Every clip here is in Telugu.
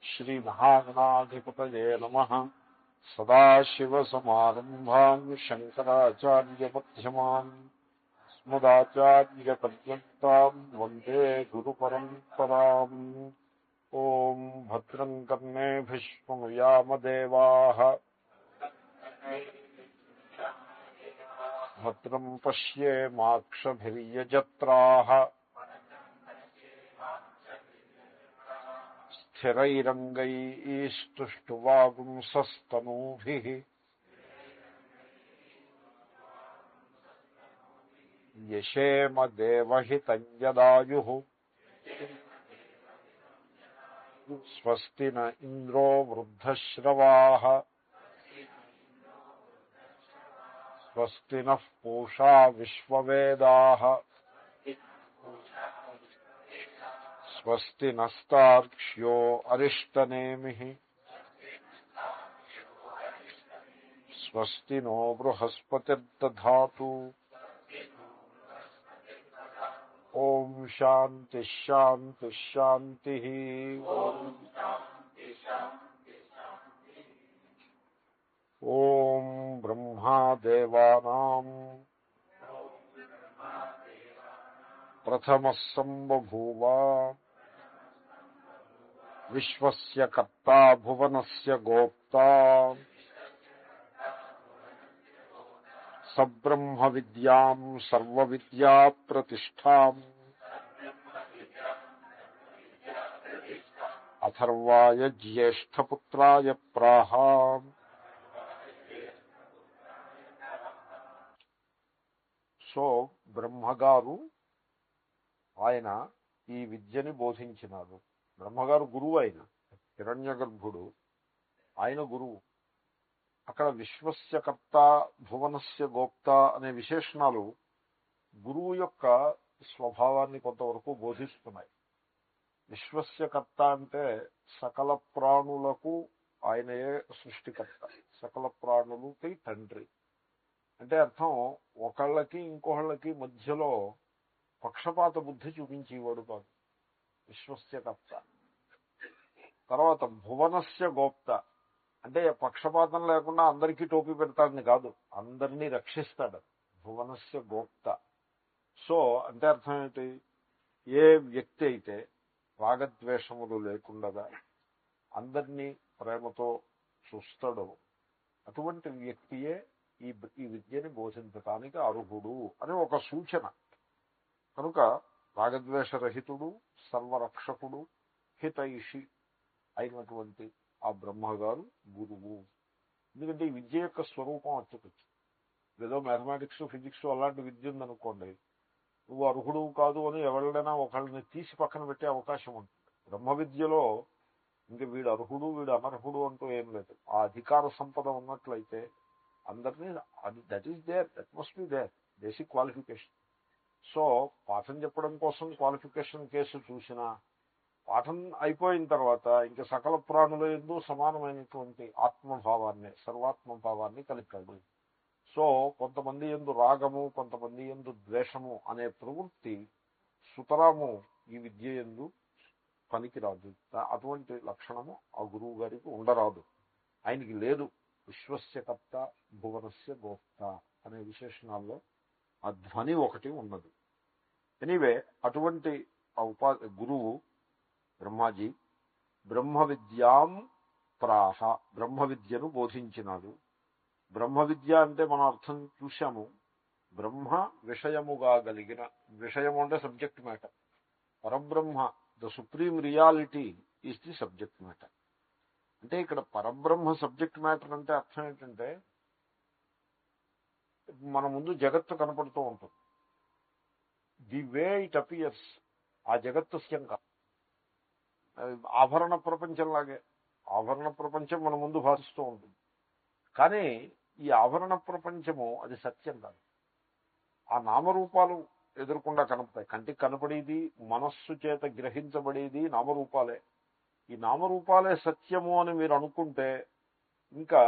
श्रीमहागणाधिपतये नमः। सदाशिवसमारम्भाम् शङ्कराचार्यमध्यमाम् अस्मदाचार्यपर्यन्ताम् वन्दे गुरुपरम्पराम्। ॐ भद्रं कर्णेभिः शृणुयामदेवाः भद्रं पश्येमाक्षभिर्यजत्राः स्थिरैरङ्गैस्तुष्टुवागुंसस्तनूभिः यशेम देवहितं यदायुः। स्वस्ति न इन्द्रो वृद्धश्रवाः स्वस्ति नः पूषा विश्ववेदाः स्वस्ति नस्तार्क्ष्यो अरिष्टनेमिः स्वस्ति नो बृहस्पतिर्दधातु। ओम शांति शांति शांति। ओम ब्रह्मा देवानां प्रथमः संबभूव विश्वस्य कर्ता भुवनस्य गोप्ता सब्रह्म विद्यां सर्वविद्या प्रतिष्ठाम् अथर्वाय ज्येष्ठपुत्राय प्राह। సో బ్రహ్మగారు ఆయన ఈ విద్యని బోధించినారు. బ్రహ్మగారు గురువు, ఆయన హిరణ్యగర్భుడు, ఆయన గురువు. అక్కడ విశ్వస్య కర్త భువనస్య గోప్త అనే విశేషణాలు గురువు యొక్క స్వభావాన్ని కొంతవరకు బోధిస్తున్నాయి. విశ్వస్య కర్త అంటే సకల ప్రాణులకు ఆయనయే సృష్టికర్త, సకల ప్రాణులకి తండ్రి. అంటే అర్థం, ఒకళ్ళకి ఇంకొకళ్ళకి మధ్యలో పక్షపాత బుద్ధి చూపించేవాడు కాదు విశ్వస్య కర్త. తర్వాత భువనస్య గోప్త అంటే పక్షపాతం లేకుండా అందరికీ టోపీ పెడతాడని కాదు, అందరినీ రక్షిస్తాడు. భువనస్య గోప్త. సో అంటే అర్థం ఏంటి, ఏ వ్యక్తి అయితే రాగద్వేషములు లేకుండా అందరినీ ప్రేమతో చూస్తాడో అటువంటి వ్యక్తియే ఈ విద్యని బోధించటానికి అర్హుడు అని ఒక సూచన. కనుక రాగద్వేషరహితుడు, సర్వరక్షకుడు, హితైషి అయినటువంటి ఆ బ్రహ్మగారు గురువు. ఎందుకంటే ఈ విద్య యొక్క స్వరూపం అత్యుపచ్చు. ఏదో మ్యాథమెటిక్స్, ఫిజిక్స్ అలాంటి విద్య ఉందనుకోండి, నువ్వు అర్హుడు కాదు అని ఎవరినైనా ఒకళ్ళని తీసి పక్కన పెట్టే అవకాశం ఉంటుంది. బ్రహ్మ విద్యలో ఇంక వీడు అర్హుడు వీడు అనర్హుడు అంటూ ఏం లేదు. ఆ అధికార సంపద ఉన్నట్లయితే అందరినీ that is there, that must be there, basic qualification. So పాఠం చెప్పడం కోసం క్వాలిఫికేషన్ కేసు చూసినా పాఠం అయిపోయిన తర్వాత ఇంకా సకల ప్రాణుల యందు సమానమైనటువంటి ఆత్మభావాన్ని, సర్వాత్మభావాన్ని కలిపాడు. సో కొంతమంది యందు రాగము, కొంతమంది యందు ద్వేషము అనే ప్రవృత్తి సుతరాము ఈ విద్య యందు పనికిరాదు. అటువంటి లక్షణము ఆ గురువు గారికి ఉండరాదు, ఆయనకి లేదు. విశ్వస్య కర్త భువనస్య గోప్త అనే విశేషణాల్లో ఆ ధ్వని ఒకటి ఉన్నది. ఎనీవే, అటువంటి గురువు బ్రహ్మాజీ బ్రహ్మ విద్యాం ప్రాహ, బ్రహ్మ విద్యను బోధించినాడు. బ్రహ్మ విద్య అంటే మనం అర్థం చూశాము, బ్రహ్మ విషయముగా కలిగిన, విషయము అంటే సబ్జెక్ట్ మ్యాటర్. పరబ్రహ్మ, the supreme reality is the subject matter. అంటే ఇక్కడ పరబ్రహ్మ సబ్జెక్ట్ మ్యాటర్ అంటే అర్థం ఏంటంటే, మన ముందు జగత్తు కనపడుతూ ఉంటుంది. ది వే ఇట్ అపియర్స్, ఆ జగత్తు సత్యం కాదు. ఆభరణ ప్రపంచంలాగే ఆభరణ ప్రపంచం మన ముందు భాషిస్తూ ఉంటుంది. కానీ ఈ ఆభరణ ప్రపంచము అది సత్యం కాదు. ఆ నామరూపాలు ఎదుర్కొండా కనపడతాయి. కంటికి కనపడేది, మనస్సు చేత గ్రహించబడేది నామరూపాలే. ఈ నామరూపాలే సత్యము అని మీరు అనుకుంటే ఇంకా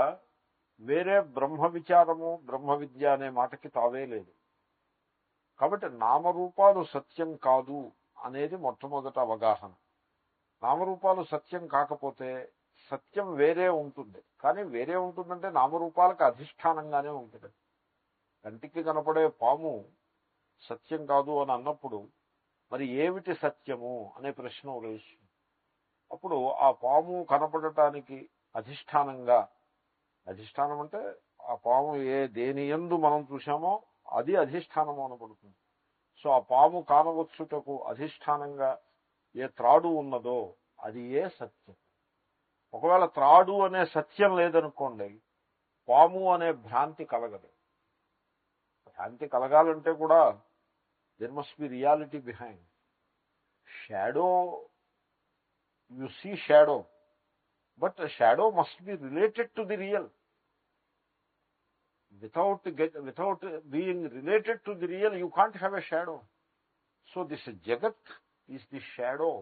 వేరే బ్రహ్మ విచారము, బ్రహ్మ విద్య అనే మాటకి తావే లేదు. కాబట్టి నామరూపాలు సత్యం కాదు అనేది మొట్టమొదట అవగాహన. నామరూపాలు సత్యం కాకపోతే సత్యం వేరే ఉంటుంది. కానీ వేరే ఉంటుందంటే నామరూపాలకు అధిష్టానంగానే ఉంటుంది. కంటికి కనపడే పాము సత్యం కాదు అని అన్నప్పుడు మరి ఏమిటి సత్యము అనే ప్రశ్న ఉదయిస్తుంది. అప్పుడు ఆ పాము కనపడటానికి అధిష్టానంగా, అధిష్టానం అంటే ఆ పాము దేని యందు మనం చూసామో అది అధిష్టానము అనబడుతుంది. సో ఆ పాము కానవచ్చుటకు అధిష్టానంగా ఏ త్రాడు ఉన్నదో అది ఏ సత్యం. ఒకవేళ త్రాడు అనే సత్యం లేదనుకోండి, పాము అనే భ్రాంతి కలగదు. భ్రాంతి కలగాలంటే కూడా there must be reality behind. Shadow, you see shadow, but a shadow must be related to the real. Without being related to the real, you can't have a shadow. So this Jagat is the shadow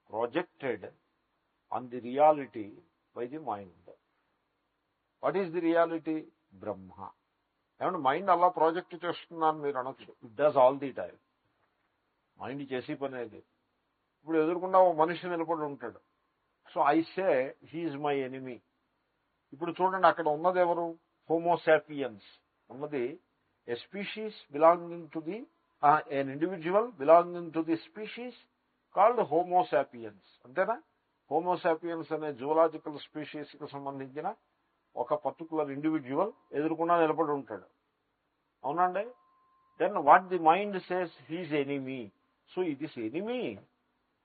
projected on the reality by the mind. What is the reality? Brahma. ఏమంటే మైండ్ అలా ప్రాజెక్ట్ చేస్తున్నాను మీరు అనొచ్చు. It does all the time. Mind చేసి పని అది. ఇప్పుడు ఎదురుకుండా ఓ మనిషి నిలబడి ఉంటాడు. So I say he is my enemy. ఇప్పుడు చూడండి, అక్కడ ఉన్నది ఎవరు? హోమోసాపియన్స్. ఉన్నది a species belonging to the an individual belonging to the species called Homo sapiens. అంతేనా? హోమోసాపియన్స్ అనే జూలాజికల్ స్పీషీస్ కి సంబంధించిన ఒక పర్టికులర్ ఇండివిజువల్ ఎదురుకుండా నిలబడి ఉంటాడు. అవునండి? Then what the mind says his enemy. So this enemy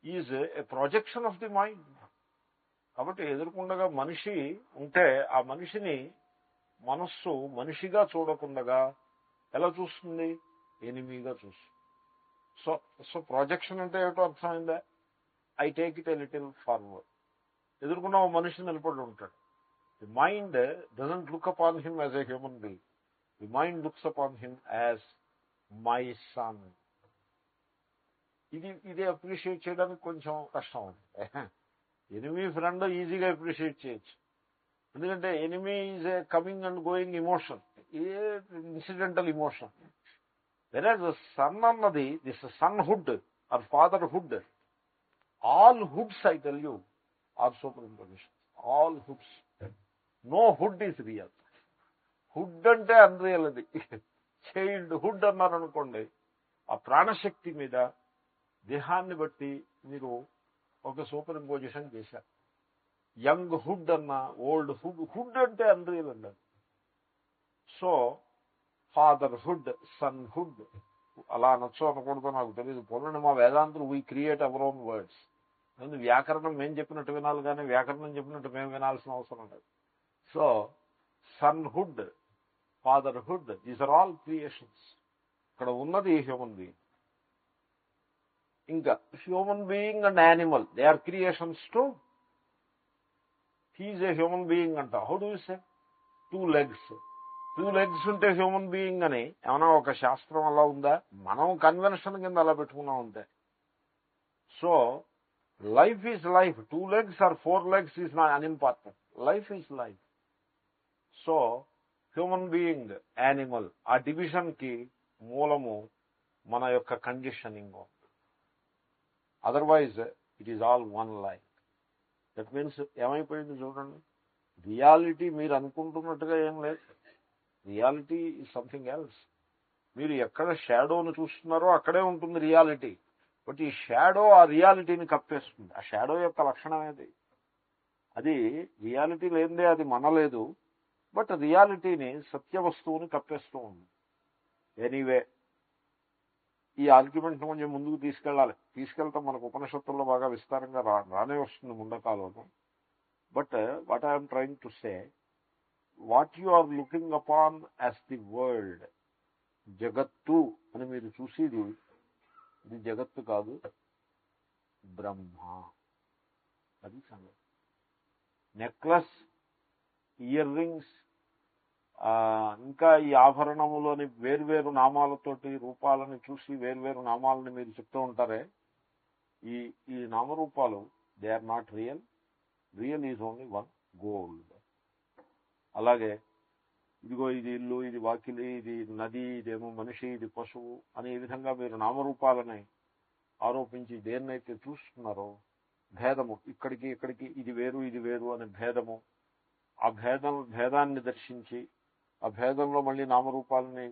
is a projection of the mind. కాబట్టి ఎదురుకుండగా మనిషి ఉంటే ఆ మనిషిని మనస్సు మనిషిగా చూడకుండగా ఎలా చూస్తుంది? ఎనిమీగా చూస్తుంది. సో ప్రొజెక్షన్ అంటే ఏమిటో అర్థమైందా? I take it a little forward. ఎదురుకున్న ఓ మనిషి నిలబడి ఉంటాడు. The mind doesn't look upon him as a human being. The mind looks upon him as my son. ఇది అప్రిషియేట్ చేయడానికి కొంచెం కష్టం అండి. ఎనిమీ ఫ్రెండ్ ఈజీగా అప్రిషియేట్ చేయొచ్చు. ఎందుకంటే enemy is A coming and going emotion, incidental emotion. Whereas the son annadi, this sonhood or fatherhood, all hoods, I tell you, are superimpositions. All hoods. No hood is real. Hood ante unreal adi. Childhood annaru anukondi, aa pranashakti meeda dehanni batti meeru oka superimposition chesaru. Young hood anna, old hood. Hood ante unreal andi. So fatherhood, sonhood అలా అనొచ్చో అనకూడదో నాకు తెలియదు. పోలండి, మా వేదాంతులు we create our own words. వ్యాకరణం మేము చెప్పినట్టు వినాలి, కానీ వ్యాకరణం చెప్పినట్టు మేము వినాల్సిన అవసరం లేదు. So sonhood, fatherhood, these are all creations. ఇక్కడ ఉన్నది హ్యూమన్ బీయింగ్. ఇంకా human being and animal, they are creations too. He is a human being అంట. How do you say? 2 legs. 2 legs ఉంటే హ్యూమన్ బీయింగ్ అని ఏమన్నా ఒక శాస్త్రం అలా ఉందా? మనం కన్వెన్షన్ కింద అలా పెట్టుకున్నాం అంతే. So life is life. 2 legs or 4 legs is not unimportant. Life is life. So human being, animal, ఆ డివిజన్ కి మూలము మన యొక్క conditioning. Otherwise it is all one life. That means ఏమైపోయింది చూడండి, రియాలిటీ మీరు అనుకుంటున్నట్టుగా ఏం లేదు. Reality is something else. మీరు ఎక్కడ షాడోను చూస్తున్నారో అక్కడే ఉంటుంది రియాలిటీ. బట్ ఈ షాడో ఆ రియాలిటీని కప్పేస్తుంది. ఆ షాడో యొక్క లక్షణం ఏది? అది రియాలిటీ లేనిదే అది మనలేదు. బట్ రియాలిటీని, సత్య వస్తువుని కప్పేస్తూ ఉంది. ఎనీవే, ఈ ఆర్గ్యుమెంట్ కొంచెం ముందుకు తీసుకెళ్తాం. మనకు ఉపనిషత్తుల్లో బాగా విస్తారంగా రానే వస్తుంది ముండకాలను. But what I'm trying to say, what you are looking upon as the world, జగత్తు అని మీరు చూసేది, ఇది జగత్తు కాదు, బ్రహ్మ. అది సంగతి. నెక్లెస్, ఇయర్ రింగ్స్, ఇంకా ఈ ఆభరణములోని వేర్వేరు నామాలతోటి రూపాలని చూసి వేర్వేరు నామాలని మీరు చెప్తూ ఉంటారే, ఈ నామరూపాలు they are not real. Real is only one, gold. అలాగే ఇదిగో ఇది ఇల్లు, ఇది వాకిలి, ఇది నది, ఇదేమో మనిషి, ఇది పశువు అని ఈ విధంగా మీరు నామరూపాలని ఆరోపించి దేన్నైతే చూస్తున్నారో భేదము, ఇక్కడికి ఇక్కడికి ఇది వేరు ఇది వేరు అనే భేదము, ఆ భేదాన్ని దర్శించి ఆ భేదంలో మళ్ళీ నామరూపాలని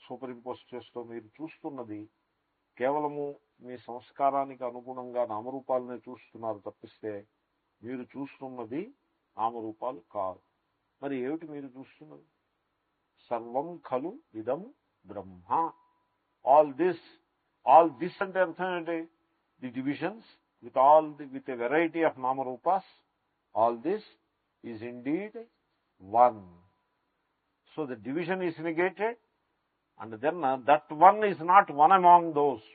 సూపర్ ఇంపోజ్ చేస్తూ మీరు చూస్తున్నది కేవలము మీ సంస్కారానికి అనుగుణంగా నామరూపాలనే చూస్తున్నారు తప్పిస్తే మీరు చూస్తున్నది నామరూపాలు కాదు. మరి ఏమిటి మీరు చూస్తున్నది? సర్వం ఖలు ఇదం బ్రహ్మ. ఆల్ దిస్ అంటే అర్థం ఏంటి? The divisions with a variety of namarupas, all this is indeed one. So the division is negated, and then that one is not one among those.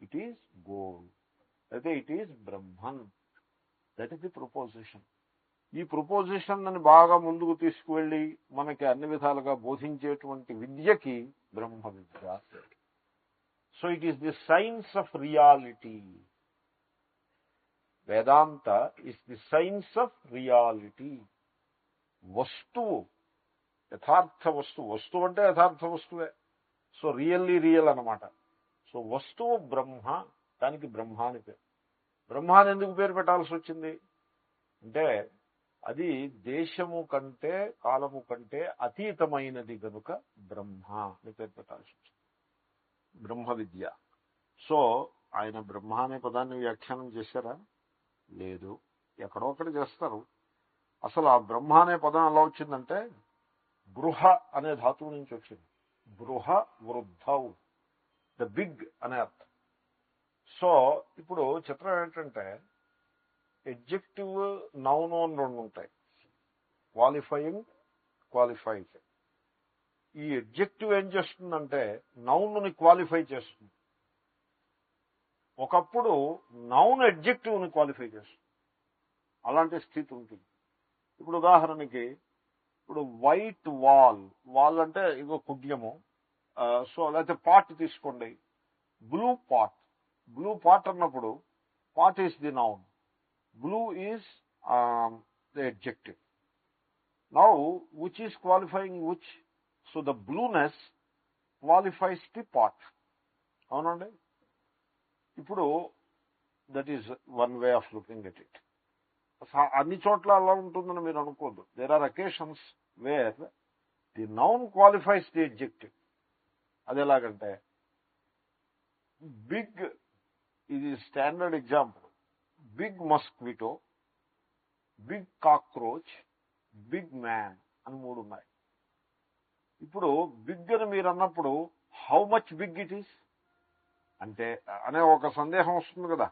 It is gold. It is Brahman. That is the proposition. ఈ ప్రపోజిషన్ అని బాగా ముందుకు తీసుకువెళ్ళి మనకి అన్ని విధాలుగా బోధించేటువంటి విద్యకి బ్రహ్మ విద్య. So it is the science of reality. Vedanta is the science of reality. వస్తువు, యథార్థ వస్తువు, వస్తువు అంటే యథార్థ వస్తువే. సో రియల్లీ రియల్ అన్నమాట. సో వస్తువు బ్రహ్మ, దానికి బ్రహ్మ అని పేరు. బ్రహ్మ అని ఎందుకు పేరు పెట్టాల్సి వచ్చింది అంటే అది దేశము కంటే కాలము కంటే అతీతమైనది కనుక బ్రహ్మ అని పేరు పెట్టాల్సి వచ్చింది, బ్రహ్మ విద్య. సో ఆయన బ్రహ్మ అనే పదాన్ని వ్యాఖ్యానం చేశారా? లేదు, ఎక్కడో ఒకటి చేస్తారు. అసలు ఆ బ్రహ్మ అనే పదం ఎలా వచ్చిందంటే బృహ అనే ధాతువు నుంచి వచ్చింది. బృహ వృద్ధౌ, ద బిగ్ అనే అర్థం. సో ఇప్పుడు చిత్రం ఏంటంటే ఎడ్జెక్టివ్, నౌన్ అని రెండు ఉంటాయి, క్వాలిఫైయింగ్, క్వాలిఫైడ్. ఈ ఎడ్జెక్టివ్ ఏం చేస్తుందంటే నౌన్ని క్వాలిఫై చేస్తుంది. ఒకప్పుడు నౌన్ ఎడ్జెక్టివ్ని క్వాలిఫై చేస్తుంది. అలాంటి స్థితి ఉంటుంది. ఇప్పుడు ఉదాహరణకి ఇప్పుడు వైట్ వాల్, వాల్ అంటే ఇగో కుడ్యము. సో లేకపోతే పాట్ తీసుకోండి, బ్లూ పాట్. బ్లూ పాట్ అన్నప్పుడు pot is the noun, blue is the adjective. Now which is qualifying which? So the blueness qualifies the pot. అవునండి. ఇప్పుడు that is one way of looking at it. అన్ని చోట్ల అలా ఉంటుందని మీరు అనుకోద్దు. There are occasions where the noun qualifies the adjective. అది ఎలాగంటే బిగ్, ఇది standard example. Big mosquito, big cockroach, big man అని మూడు ఉన్నాయి. ఇప్పుడు బిగ్ అని మీరు అన్నప్పుడు how much big it is అంటే అనే ఒక సందేహం వస్తుంది కదా.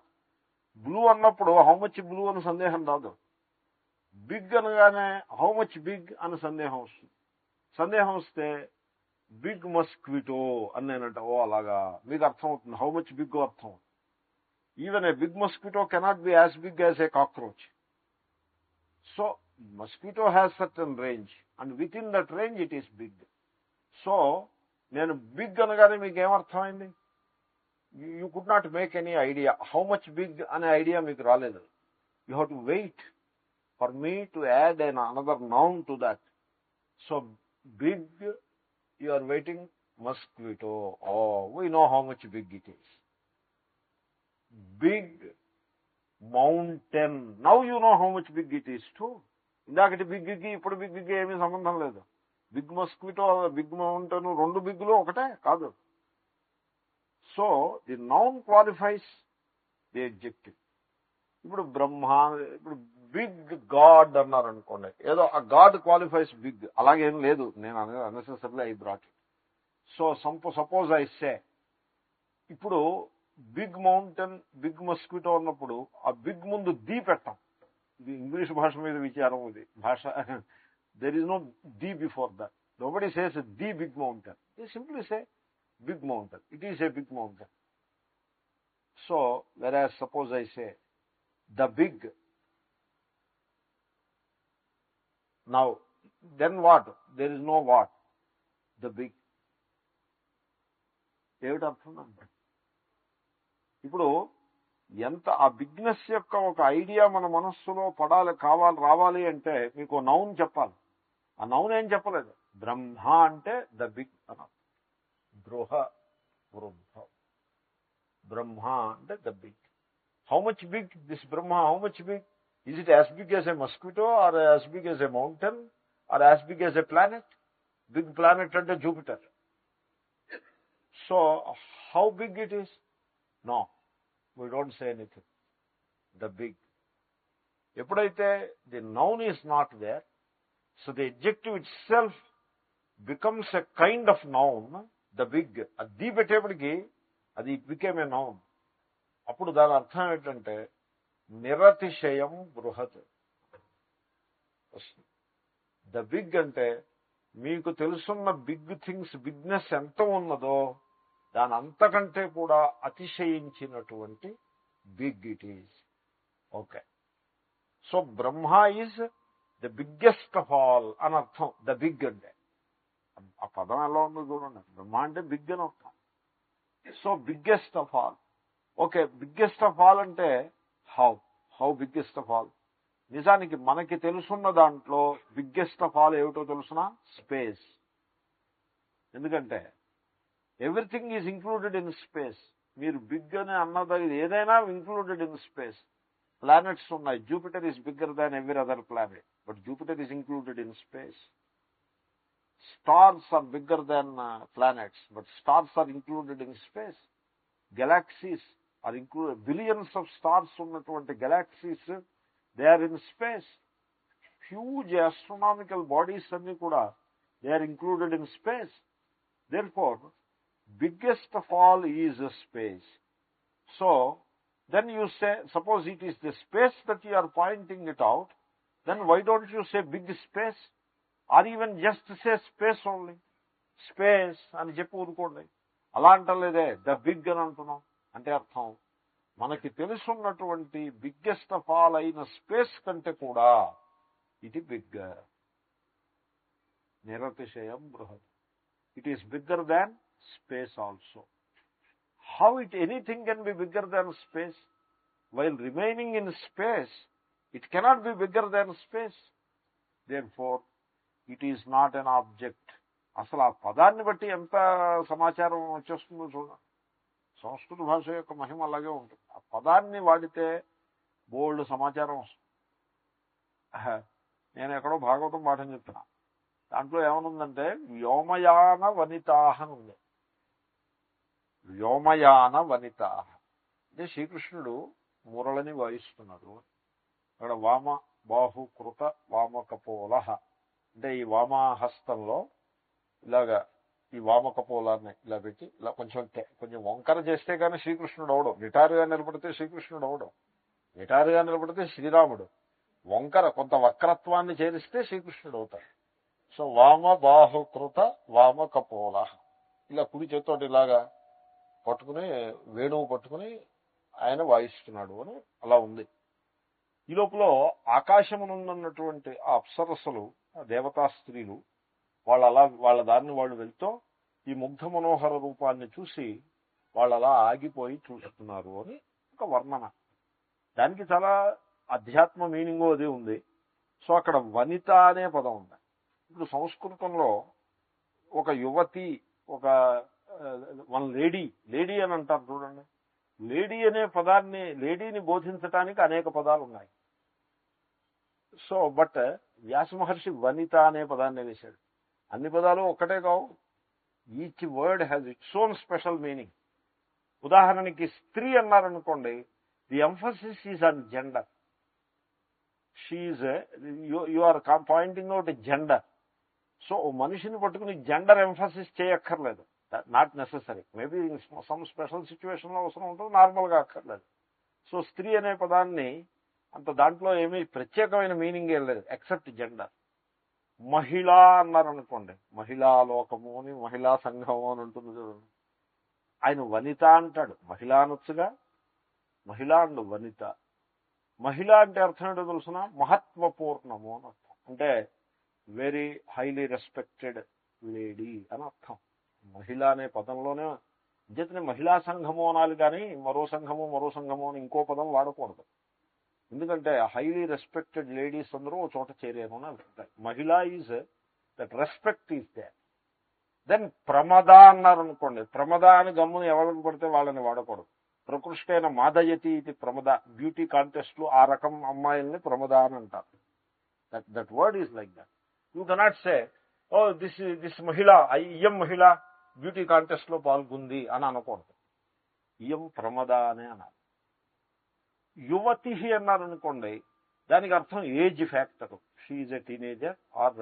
బ్లూ అన్నప్పుడు హౌ మచ్ బ్లూ అని సందేహం రాదు. బిగ్ అనగానే హౌ మచ్ బిగ్ అని సందేహం వస్తుంది. సందేహం వస్తే బిగ్ మస్క్విటో అని నేనంట, ఓ అలాగా మీకు అర్థం అవుతుంది, హౌ మచ్ బిగ్ అర్థం అవుతుంది. Even a big mosquito cannot be as big as a cockroach. So mosquito has certain range, and within that range it is big. So నేను బిగ్ అనగానే మీకు ఏమర్థమైంది? You could not make any idea. How much big అనే ఐడియా మీకు రాలేదు. You have to wait for me to add an another noun to that. So big, you are waiting, mosquito. Oh, we know how much big it is. Big mountain. Now you know how much big it is too. ఇందాకటి బిగ్కి ఇప్పుడు బిగ్కి ఏమీ సంబంధం లేదు. బిగ్ మస్క్విటో, బిగ్ మౌంటైన్ రెండు బిగ్లు ఒకటే కాదు. So the noun qualifies the adjective. ఇప్పుడు బ్రహ్మ, ఇప్పుడు బిగ్ గాడ్ అన్నారనుకోండి, ఏదో ఆ గాడ్ క్వాలిఫైస్ బిగ్, అలాగేం లేదు. నేను unnecessarily I brought it. So suppose I say, ఇప్పుడు బిగ్ మౌంటైన్, బిగ్ మస్క్విటో అన్నప్పుడు ఆ బిగ్ ముందు ది పెట్టాం. ఇది ఇంగ్లీష్ భాష మీద విచారం. ఇది భాష, there is no the before that. Nobody says the big mountain. They simply say big mountain. It is a big mountain. So whereas suppose I say the big, now then what? There is no what, the big. ఏమిటి అర్థం అంటే ఇప్పుడు ఎంత ఆ బిగ్నెస్ యొక్క ఒక ఐడియా మన మనస్సులో పడాలి, రావాలి అంటే మీకు నౌన్ చెప్పాలి. ఆ నౌన్ ఏం చెప్పలేదు. బ్రహ్మ అంటే ద బిగ్ అన్నారు. బృహ వృద్ధ, బ్రహ్మ అంటే the big. How much big this Brahma, how much big? Is it as big as a mosquito or as big as a mountain or as big as a planet? Big planet under Jupiter. So how big it is? No, we don't say anything. The big. The noun is not there, so the adjective itself becomes a kind of noun, the big. Adi పెట్టేప్పటికి అది it became a noun. అప్పుడు దాని అర్థం ఏంటంటే నిరతిశయం బృహత్. ద బిగ్ అంటే మీకు తెలుసున్న బిగ్ థింగ్స్ బిగ్నెస్ ఎంత ఉన్నదో దాని అంతకంటే కూడా అతిశయించినటువంటి big it is. Okay, so Brahma is the biggest of all అని అర్థం. ద బిగ్ అంటే ఆ పదం ఎలా ఉందో చూడండి. బ్రహ్మ అంటే బిగ్ అని అర్థం. So biggest of all. Okay, biggest of all అంటే హౌ బిగ్గెస్ట్ ఆఫ్ ఆల్? నిజానికి మనకి తెలుసున్న దాంట్లో బిగ్గెస్ట్ ఆఫ్ ఆల్ ఏమిటో తెలుసునా? స్పేస్. ఎందుకంటే everything is included in space. మీరు బిగ్ అని అన్నది ఏదైనా ఇంక్లూడెడ్ ఇన్ స్పేస్. ప్లానెట్స్ ఉన్నాయి. Jupiter is bigger than every other planet, but Jupiter is included in space. Stars are bigger than planets, but stars are included in space. Galaxies are included. Billions of stars unnatuvanti galaxies, they are in space. Huge astronomical bodies anni kuda they are included in space. Therefore, biggest of all is space. So then you say, suppose it is the space that you are pointing it out, then why don't you say big space? Or even just say space only. Space అని చెప్పి ఊరుకోండి. అలా అంటలేదే, ద బిగ్ అని అంటున్నాం. అంటే అర్థం మనకి తెలుసున్నటువంటి బిగ్గెస్ట్ ఆఫ్ ఆల్ అయిన స్పేస్ కంటే కూడా ఇది బిగ్గర్. నిరతిశయం బృహత్. It is bigger than space also. How anything can be bigger than space? While remaining in space it cannot be bigger than space. Therefore it is not an object. అసలు ఆ పదాన్ని బట్టి ఎంత సమాచారం వచ్చేస్తుందో చూడండి. సంస్కృత భాష యొక్క మహిమ అలాగే ఉంటుంది. ఆ పదాన్ని వాడితే బోల్డ్ సమాచారం వస్తుంది. నేను ఎక్కడో భాగవతం పాఠం చెప్తున్నా. దాంట్లో ఏమనుందంటే వ్యోమయాన వనితాహ అని ఉంది. వ్యోమయాన వనితాహ అంటే శ్రీకృష్ణుడు మురళని వాయిస్తున్నాడు. అక్కడ వామ బాహు కృత వామకపోలహ అంటే ఈ వామహస్తంలో ఇలాగా ఈ వామకపోలాన్ని ఇలా పెట్టి ఇలా కొంచెం వంకర చేస్తే కానీ శ్రీకృష్ణుడు అవడం. నిటారుగా నిలబడితే శ్రీకృష్ణుడు అవడం, నిటారుగా నిలబడితే శ్రీరాముడు. వంకర కొంత వక్రత్వాన్ని చేరిస్తే శ్రీకృష్ణుడు అవుతాడు. సో వామ బాహుకృత వామకపోల ఇలా కుడి చేతోటి ఇలాగా పట్టుకుని వేణువు పట్టుకుని ఆయన వాయిస్తున్నాడు అని అలా ఉంది. ఈ లోపల ఆకాశమునున్నటువంటి ఆ అప్సరస్సులు, దేవతా స్త్రీలు వాళ్ళ దారిని వాళ్ళు వెళ్తూ ఈ ముగ్ధ మనోహర రూపాన్ని చూసి వాళ్ళు అలా ఆగిపోయి చూస్తున్నారు అని ఒక వర్ణన. దానికి చాలా అధ్యాత్మ మీనింగ్ అది ఉంది. సో అక్కడ వనిత అనే పదం ఉంది. ఇప్పుడు సంస్కృతంలో ఒక యువతి, వన్ లేడీ అని అంటారు చూడండి. లేడీ అనే పదాన్ని, లేడీని బోధించడానికి అనేక పదాలు ఉన్నాయి. సో బట్ వ్యాస మహర్షి వనిత అనే పదాన్ని వేశాడు. అన్ని పదాలు ఒక్కటే కావు. Each word has its own special meaning. ఉదాహరణకి స్త్రీ అన్నారనుకోండి, the emphasis is on gender. She you are pointing out gender. So మనిషిని పట్టుకుని జెండర్ ఎంఫసిస్ చేయక్కర్లేదు. Not necessary. Maybe some special situation లో అవసరం ఉంటుంది, నార్మల్ గా అక్కర్లేదు. సో స్త్రీ అనే పదాన్ని అంత దాంట్లో ఏమీ ప్రత్యేకమైన మీనింగ్ ఏం లేదు ఎక్సెప్ట్ జెండర్. మహిళ అన్నారనుకోండి, మహిళా లోకము అని, మహిళా సంఘము అని ఉంటుంది చూడండి. ఆయన వనిత అంటాడు, మహిళ అనొచ్చుగా. మహిళ అండ్ వనిత. మహిళ అంటే అర్థం ఏంటో తెలుసిన? మహత్వపూర్ణము అని అర్థం. అంటే వెరీ హైలీ రెస్పెక్టెడ్ లేడీ అని అర్థం. మహిళ అనే పదంలోనే అంచేతనే మహిళా సంఘము అనాలి, కానీ మరో సంఘము అని ఇంకో పదం వాడకూడదు. ఎందుకంటే హైలీ రెస్పెక్టెడ్ లేడీస్ అందరూ ఒక చోట చేరారు అని అనుకుంటారు. మహిళ is that respect is there. Then ప్రమద అన్నారు అనుకోండి, ప్రమద అని గమ్ముని ఎవరికి పడితే వాళ్ళని వాడకూడదు. ప్రకృష్టేన మాదయతి ఇది ప్రమద. బ్యూటీ కాంటెస్ట్ లో ఆ రకం అమ్మాయిల్ని ప్రమద అని అంటారు. That word is like that. You cannot say oh this మహిళ, ఇయం మహిళ బ్యూటీ కాంటెస్ట్ లో పాల్గొంది అని అనకూడదు. ఇయం ప్రమద అనే అనాలి. యువతి అన్నారనుకోండి, దానికి అర్థం age factor. She is a teenager or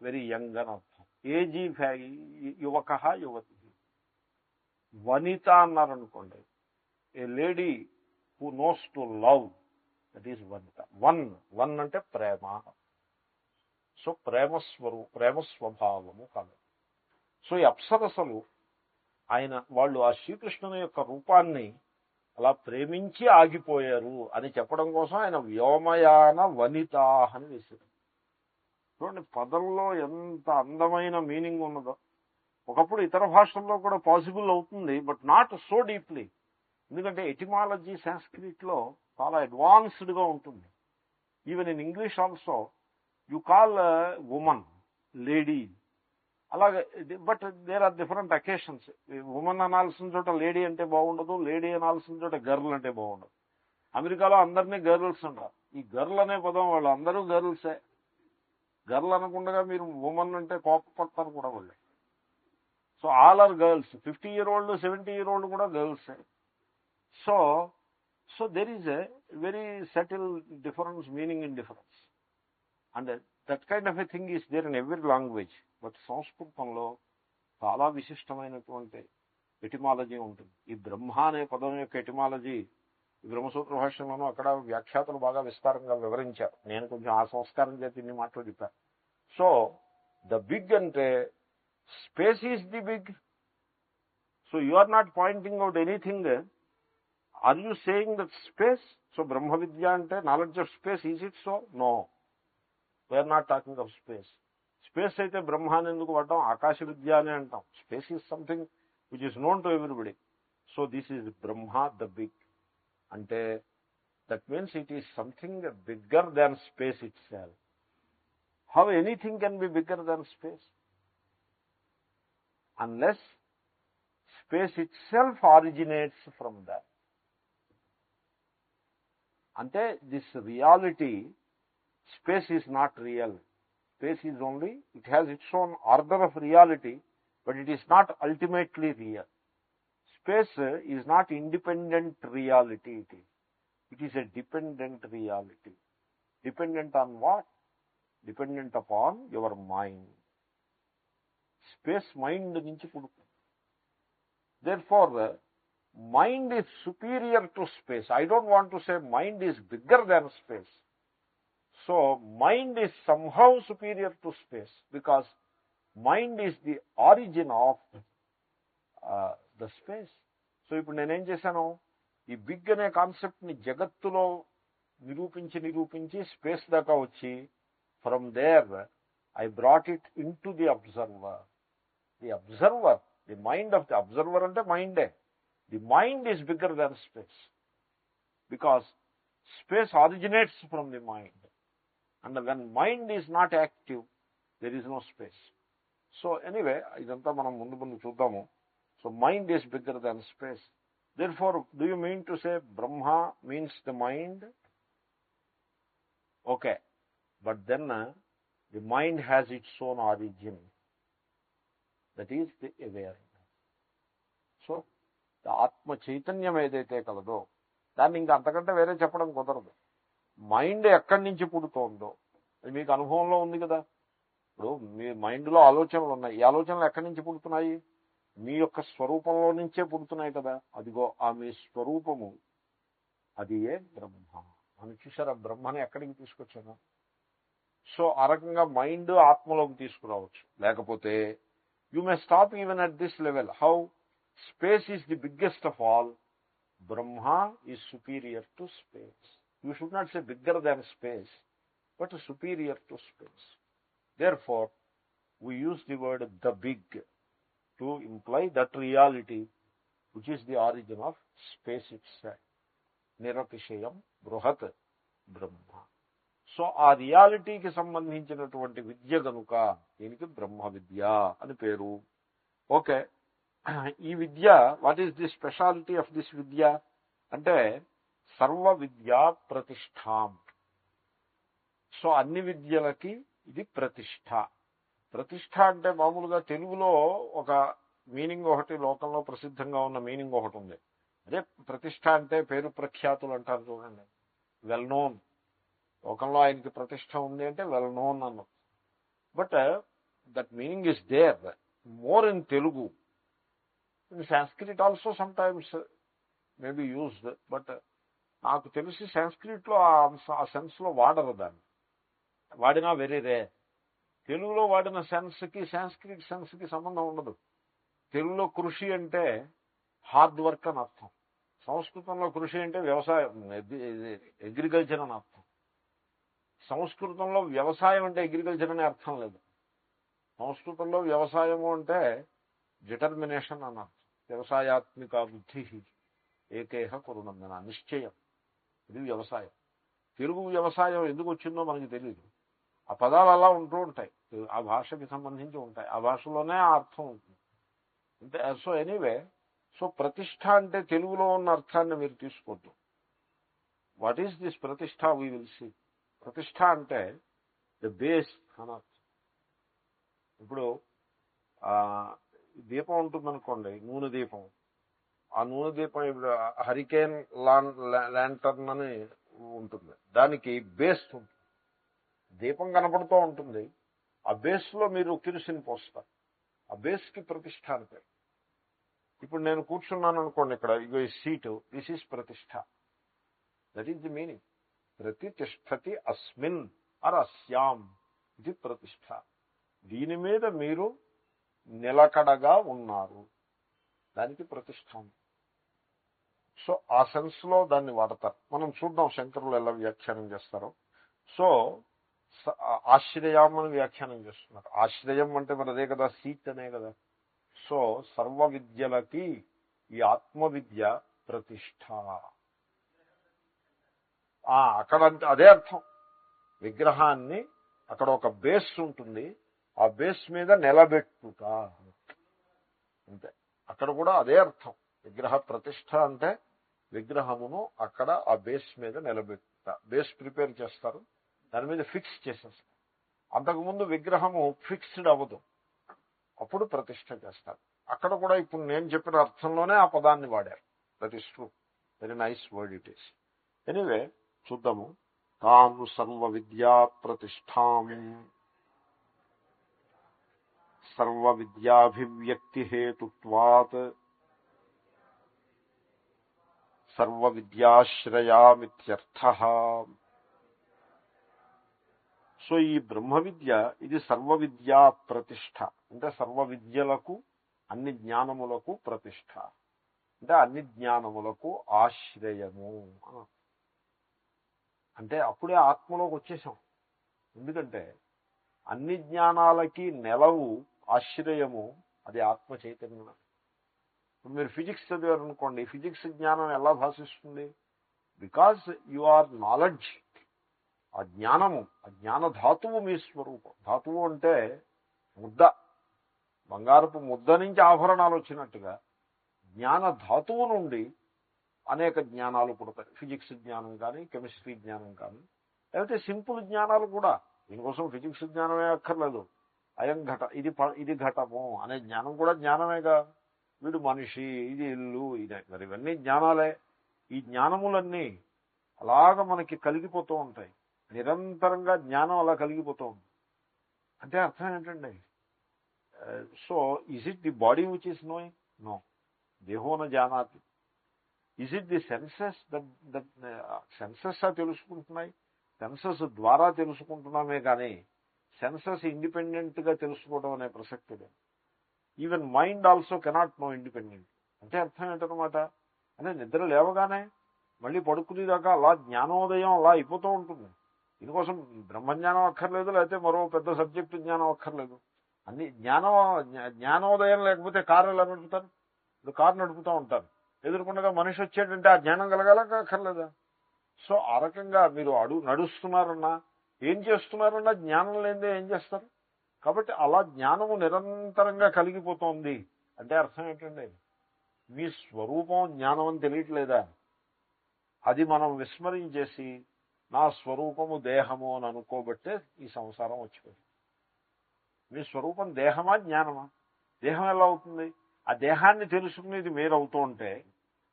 very young అని అర్థం. ఏజ్ యువక యువతి. వనిత అన్నారనుకోండి, a lady who knows to love, that is వనిత. వన్ అంటే ప్రేమ. సో ప్రేమ స్వభావము కాదు. సో ఈ అప్సరసలు వాళ్ళు ఆ శ్రీకృష్ణుని యొక్క రూపాన్ని అలా ప్రేమించి ఆగిపోయారు అని చెప్పడం కోసం ఆయన వ్యోమయాన వనిత అని వేశారు. చూడండి పదంలో ఎంత అందమైన మీనింగ్ ఉన్నదో. ఒకప్పుడు ఇతర భాషల్లో కూడా పాసిబుల్ అవుతుంది, బట్ నాట్ సో డీప్లీ. ఎందుకంటే ఎటిమాలజీ సాంస్క్రిట్ లో చాలా అడ్వాన్స్డ్ గా ఉంటుంది. Even in English also you call woman lady, అలాగే. But there are different occasions. Woman అనాల్సిన చోట లేడీ అంటే బాగుండదు, లేడీ అనాల్సిన చోట గర్ల్ అంటే బాగుండదు. అమెరికాలో అందరినీ గర్ల్స్ అంటారు. ఈ గర్ల్ అనే పదం వాళ్ళు అందరూ గర్ల్సే. గర్ల్ అనకుండా మీరు ఉమన్ అంటే కోపడతారు కూడా వాళ్ళు. So all are girls. 50-year-old 70-year-old కూడా గర్ల్సే. So there is a very subtle difference, meaning in difference. And that kind of a thing is there in every language. But సంస్కృతంలో చాలా విశిష్టమైనటువంటి ఎటిమాలజీ ఉంటుంది. ఈ బ్రహ్మ అనే పదం యొక్క ఎటిమాలజీ ఈ బ్రహ్మసూత్ర భాష్యంలోనూ అక్కడ వ్యాఖ్యాతలు బాగా విస్తారంగా వివరించారు. నేను కొంచెం ఆ సంస్కారం చేత ఇన్ని మాటలు చెప్పాను. సో ద బిగ్ అంటే space is the big. So you are not pointing out anything. Are you saying that space? So Brahma విద్య అంటే knowledge of space. Is it so? No, we're not talking of space. Space అయితే బ్రహ్మ అని ఎందుకు పడ్డాం? ఆకాశ విద్య అని అంటాం. Space is something which is known to everybody. So this is Brahma the big. అంటే that means it is something bigger than space itself. How anything can be bigger than space? Unless space itself originates from that. అంటే this reality, space is not real. Space is only, it has its own order of reality, but it is not ultimately real. Space is not independent reality. It is a dependent reality. Dependent on what? Dependent upon your mind. Space mind nunchi pudutundi. Therefore mind is superior to space. I don't want to say mind is bigger than space. So mind is somehow superior to space because mind is the origin of the space. So ఇప్పుడు నేనేం చేశాను, ఈ బిగ్ అనే కాన్సెప్ట్ ని జగత్తులో నిరూపించి స్పేస్ దాకా వచ్చి from there I brought it in to the observer. The mind of the observer అంటే మైండే. The mind is bigger than space because space originates from the mind. And when mind is not active, there is no space. So anyway, idantha manam mundu chuddaamu. So mind is bigger than space. Therefore, do you mean to say Brahma means the mind? Okay, but then the mind has its own origin. That is the awareness. So the Atma Chaitanyam edaithe kalado, danni inga antakante vere cheppadam kudaradu. Mind ఎక్కడి నుంచి పుడుతోందో అది మీకు అనుభవంలో ఉంది కదా. ఇప్పుడు మీ మైండ్లో ఆలోచనలు ఉన్నాయి. ఈ ఆలోచనలు ఎక్కడి నుంచి పుడుతున్నాయి? మీ యొక్క స్వరూపంలో నుంచే పుడుతున్నాయి కదా. అదిగో ఆ మీ స్వరూపము, అది ఏ బ్రహ్మ అని చూసారా. బ్రహ్మని ఎక్కడికి తీసుకొచ్చాను? సో ఆ రకంగా మైండ్ ఆత్మలోకి తీసుకురావచ్చు. లేకపోతే you may stop even at this level. How space is the biggest of all, Brahma is superior to space. You should not say bigger than space, but superior to space. Therefore, we use the word the big to imply that reality which is the origin of space itself. Niratishayam Bruhat Brahma. So, ఆ రియాలిటీకి సంబంధించినటువంటి విద్య గనుక దీనికి బ్రహ్మ విద్య అని పేరు. ఓకే, ఈ విద్య, what is the speciality of this విద్య? అంటే సర్వ విద్యా ప్రతిష్టాం. సో అన్ని విద్యలకి ఇది ప్రతిష్ట. ప్రతిష్ట అంటే మామూలుగా తెలుగులో ఒక మీనింగ్ ఒకటి, లోకంలో ప్రసిద్ధంగా ఉన్న మీనింగ్ ఒకటి ఉంది. అదే ప్రతిష్ట అంటే పేరు ప్రఖ్యాతులు అంటారు చూడండి, వెల్ నోన్. లోకంలో ఆయనకి ప్రతిష్ట ఉంది అంటే వెల్ నోన్ అన్న. But that meaning is there more in Telugu. In Sanskrit also sometimes may be used, but నాకు తెలిసి సాంస్క్రిట్ లో ఆ సెన్స్ లో వాడరు దాన్ని. వాడినా వెరీ రే. తెలుగులో వాడిన సెన్స్ కి సాంస్క్రిట్ సెన్స్ కి సంబంధం ఉండదు. తెలుగులో కృషి అంటే హార్డ్ వర్క్ అని అర్థం. సంస్కృతంలో కృషి అంటే వ్యవసాయం, అగ్రికల్చర్ అని అర్థం. సంస్కృతంలో వ్యవసాయం అంటే అగ్రికల్చర్ అనే అర్థం లేదు. సంస్కృతంలో వ్యవసాయము అంటే డిటర్మినేషన్ అని అర్థం. వ్యవసాయాత్మిక బుద్ధి ఏకేహ కురునందన, నిశ్చయం. ఇది వ్యవసాయం. తెలుగు వ్యవసాయం ఎందుకు వచ్చిందో మనకి తెలియదు. ఆ పదాలు అలా ఉంటూ ఉంటాయి, ఆ భాషకి సంబంధించి ఉంటాయి, ఆ భాషలోనే ఆ అర్థం ఉంటుంది అంటే. సో ఎనీవే, సో ప్రతిష్ట అంటే తెలుగులో ఉన్న అర్థాన్ని మీరు తీసుకోవద్దు. వాట్ ఈస్ దిస్ ప్రతిష్ట? We will see. ప్రతిష్ట అంటే ద బేస్ అని అర్థం. ఇప్పుడు దీపం ఉంటుందనుకోండి, నూనె దీపం. ఆ నూనె దీపం ఇప్పుడు హరికేన్ ల్యాంటర్న్ అని ఉంటుంది, దానికి బేస్ ఉంటుంది. దీపం కనపడుతూ ఉంటుంది, ఆ బేస్ లో మీరు కిరోసిన్ పోస్తారు. ఆ బేస్ కి ప్రతిష్ట అని పేరు. ఇప్పుడు నేను కూర్చున్నాను అనుకోండి ఇక్కడ, ఇగో ఈ సీటు, దిస్ ఈజ్ ప్రతిష్ట. That is the meaning. ప్రతిష్టతి అస్మిన్ అర్ అస్యాం, ఇది ప్రతిష్ట. దీని మీద మీరు నిలకడగా ఉన్నారు, దానికి ప్రతిష్ట. సో ఆ సెన్స్ లో దాన్ని వాడతారు. మనం చూద్దాం శంకరులు ఎలా వ్యాఖ్యానం చేస్తారో. సో ఆశ్రయం అని వ్యాఖ్యానం చేస్తున్నారు. ఆశ్రయం అంటే మరి అదే కదా, సీట్ అనే కదా. సో సర్వ విద్యలకి ఈ ఆత్మవిద్య ప్రతిష్ట. అక్కడ అదే అర్థం. విగ్రహాన్ని అక్కడ ఒక బేస్ ఉంటుంది, ఆ బేస్ మీద నిలబెట్టుట అంతే. అక్కడ కూడా అదే అర్థం. విగ్రహ ప్రతిష్ట అంటే విగ్రహమును అక్కడ ఆ బేస్ మీద నిలబెట్టుట. బేస్ ప్రిపేర్ చేస్తారు, దాని మీద ఫిక్స్ చేసేస్తారు. అంతకుముందు విగ్రహము ఫిక్స్డ్ అవ్వదు, అప్పుడు ప్రతిష్ట చేస్తారు. అక్కడ కూడా ఇప్పుడు నేను చెప్పిన అర్థంలోనే ఆ పదాన్ని వాడారు. That is true. Very nice word it is. Anyway చూద్దాము. తాం సర్వ విద్యా ప్రతిష్టాం సర్వ విద్యాభివ్యక్తి హేతుత్వాత్ సర్వ విద్యాశ్రయామిత్యర్థః. సో ఈ బ్రహ్మ విద్య ఇది సర్వ విద్యా ప్రతిష్ట. అంటే సర్వ విద్యలకు, అన్ని జ్ఞానములకు ప్రతిష్ట. అంటే అన్ని జ్ఞానములకు ఆశ్రయము అంటే అప్పుడే ఆత్మలోకి వచ్చేసాం. ఎందుకంటే అన్ని జ్ఞానాలకి నెలవు, ఆశ్రయము అది ఆత్మ చైతన్యం. ఇప్పుడు మీరు ఫిజిక్స్ చదివారు అనుకోండి, ఫిజిక్స్ జ్ఞానం ఎలా భాషిస్తుంది? Because you are knowledge. ఆ జ్ఞానము, ఆ జ్ఞాన ధాతువు మీ స్వరూపం. ధాతువు అంటే ముద్ద, బంగారపు ముద్ద నుంచి ఆభరణాలు వచ్చినట్టుగా జ్ఞాన ధాతువు నుండి అనేక జ్ఞానాలు పుడతాయి. ఫిజిక్స్ జ్ఞానం కానీ, కెమిస్ట్రీ జ్ఞానం కానీ, లేకపోతే సింపుల్ జ్ఞానాలు కూడా. దీనికోసం ఫిజిక్స్ జ్ఞానమే అక్కర్లేదు. అయం ఘట, ఇది ఘటము అనే జ్ఞానం కూడా జ్ఞానమేగా. వీడు మనిషి, ఇది ఇల్లు, ఇదే. మరి ఇవన్నీ జ్ఞానాలే. ఈ జ్ఞానములన్నీ అలాగ మనకి కలిగిపోతూ ఉంటాయి. నిరంతరంగా జ్ఞానం అలా కలిగిపోతూ ఉంది. అంటే అర్థం ఏంటండి? So is it the body which is knowing? No. దేహో న జానాతి. Is it the senses? Senses తెలుసుకుంటున్నాయి, సెన్సెస్ ద్వారా తెలుసుకుంటున్నామే కానీ సెన్సెస్ ఇండిపెండెంట్ గా తెలుసుకోవడం అనే ప్రసక్తి లేదు. Even mind also cannot know independent. అంటే అర్థం ఏంటనమాట? అంటే నిద్ర లేవగానే మళ్ళీ పడుకునేదాకా అలా జ్ఞానోదయం అలా అయిపోతూ ఉంటుంది. దీనికోసం బ్రహ్మజ్ఞానం అక్కర్లేదు, లేకపోతే మరో పెద్ద సబ్జెక్టు జ్ఞానం అక్కర్లేదు. అన్ని జ్ఞానోదయం లేకపోతే కారు ఎలా నడుపుతారు? ఇప్పుడు కారు నడుపుతూ ఉంటారు, ఎదుర్కొండగా మనిషి వచ్చేటంటే ఆ జ్ఞానం కలగాలక అక్కర్లేదా? సో ఆ రకంగా మీరు నడుస్తున్నారన్నా, ఏం చేస్తున్నారన్నా జ్ఞానం లేదే ఏం చేస్తారు? కాబట్టి అలా జ్ఞానము నిరంతరంగా కలిగిపోతోంది. అంటే అర్థం ఏంటండి? మీ స్వరూపం జ్ఞానం అని తెలియట్లేదా? అది మనం విస్మరించేసి నా స్వరూపము దేహము అని అనుకోబట్టే ఈ సంసారం వచ్చిపోయింది. మీ స్వరూపం దేహమా జ్ఞానమా? దేహం ఎలా అవుతుంది? ఆ దేహాన్ని తెలుసుకునేది మీరు అవుతూ ఉంటే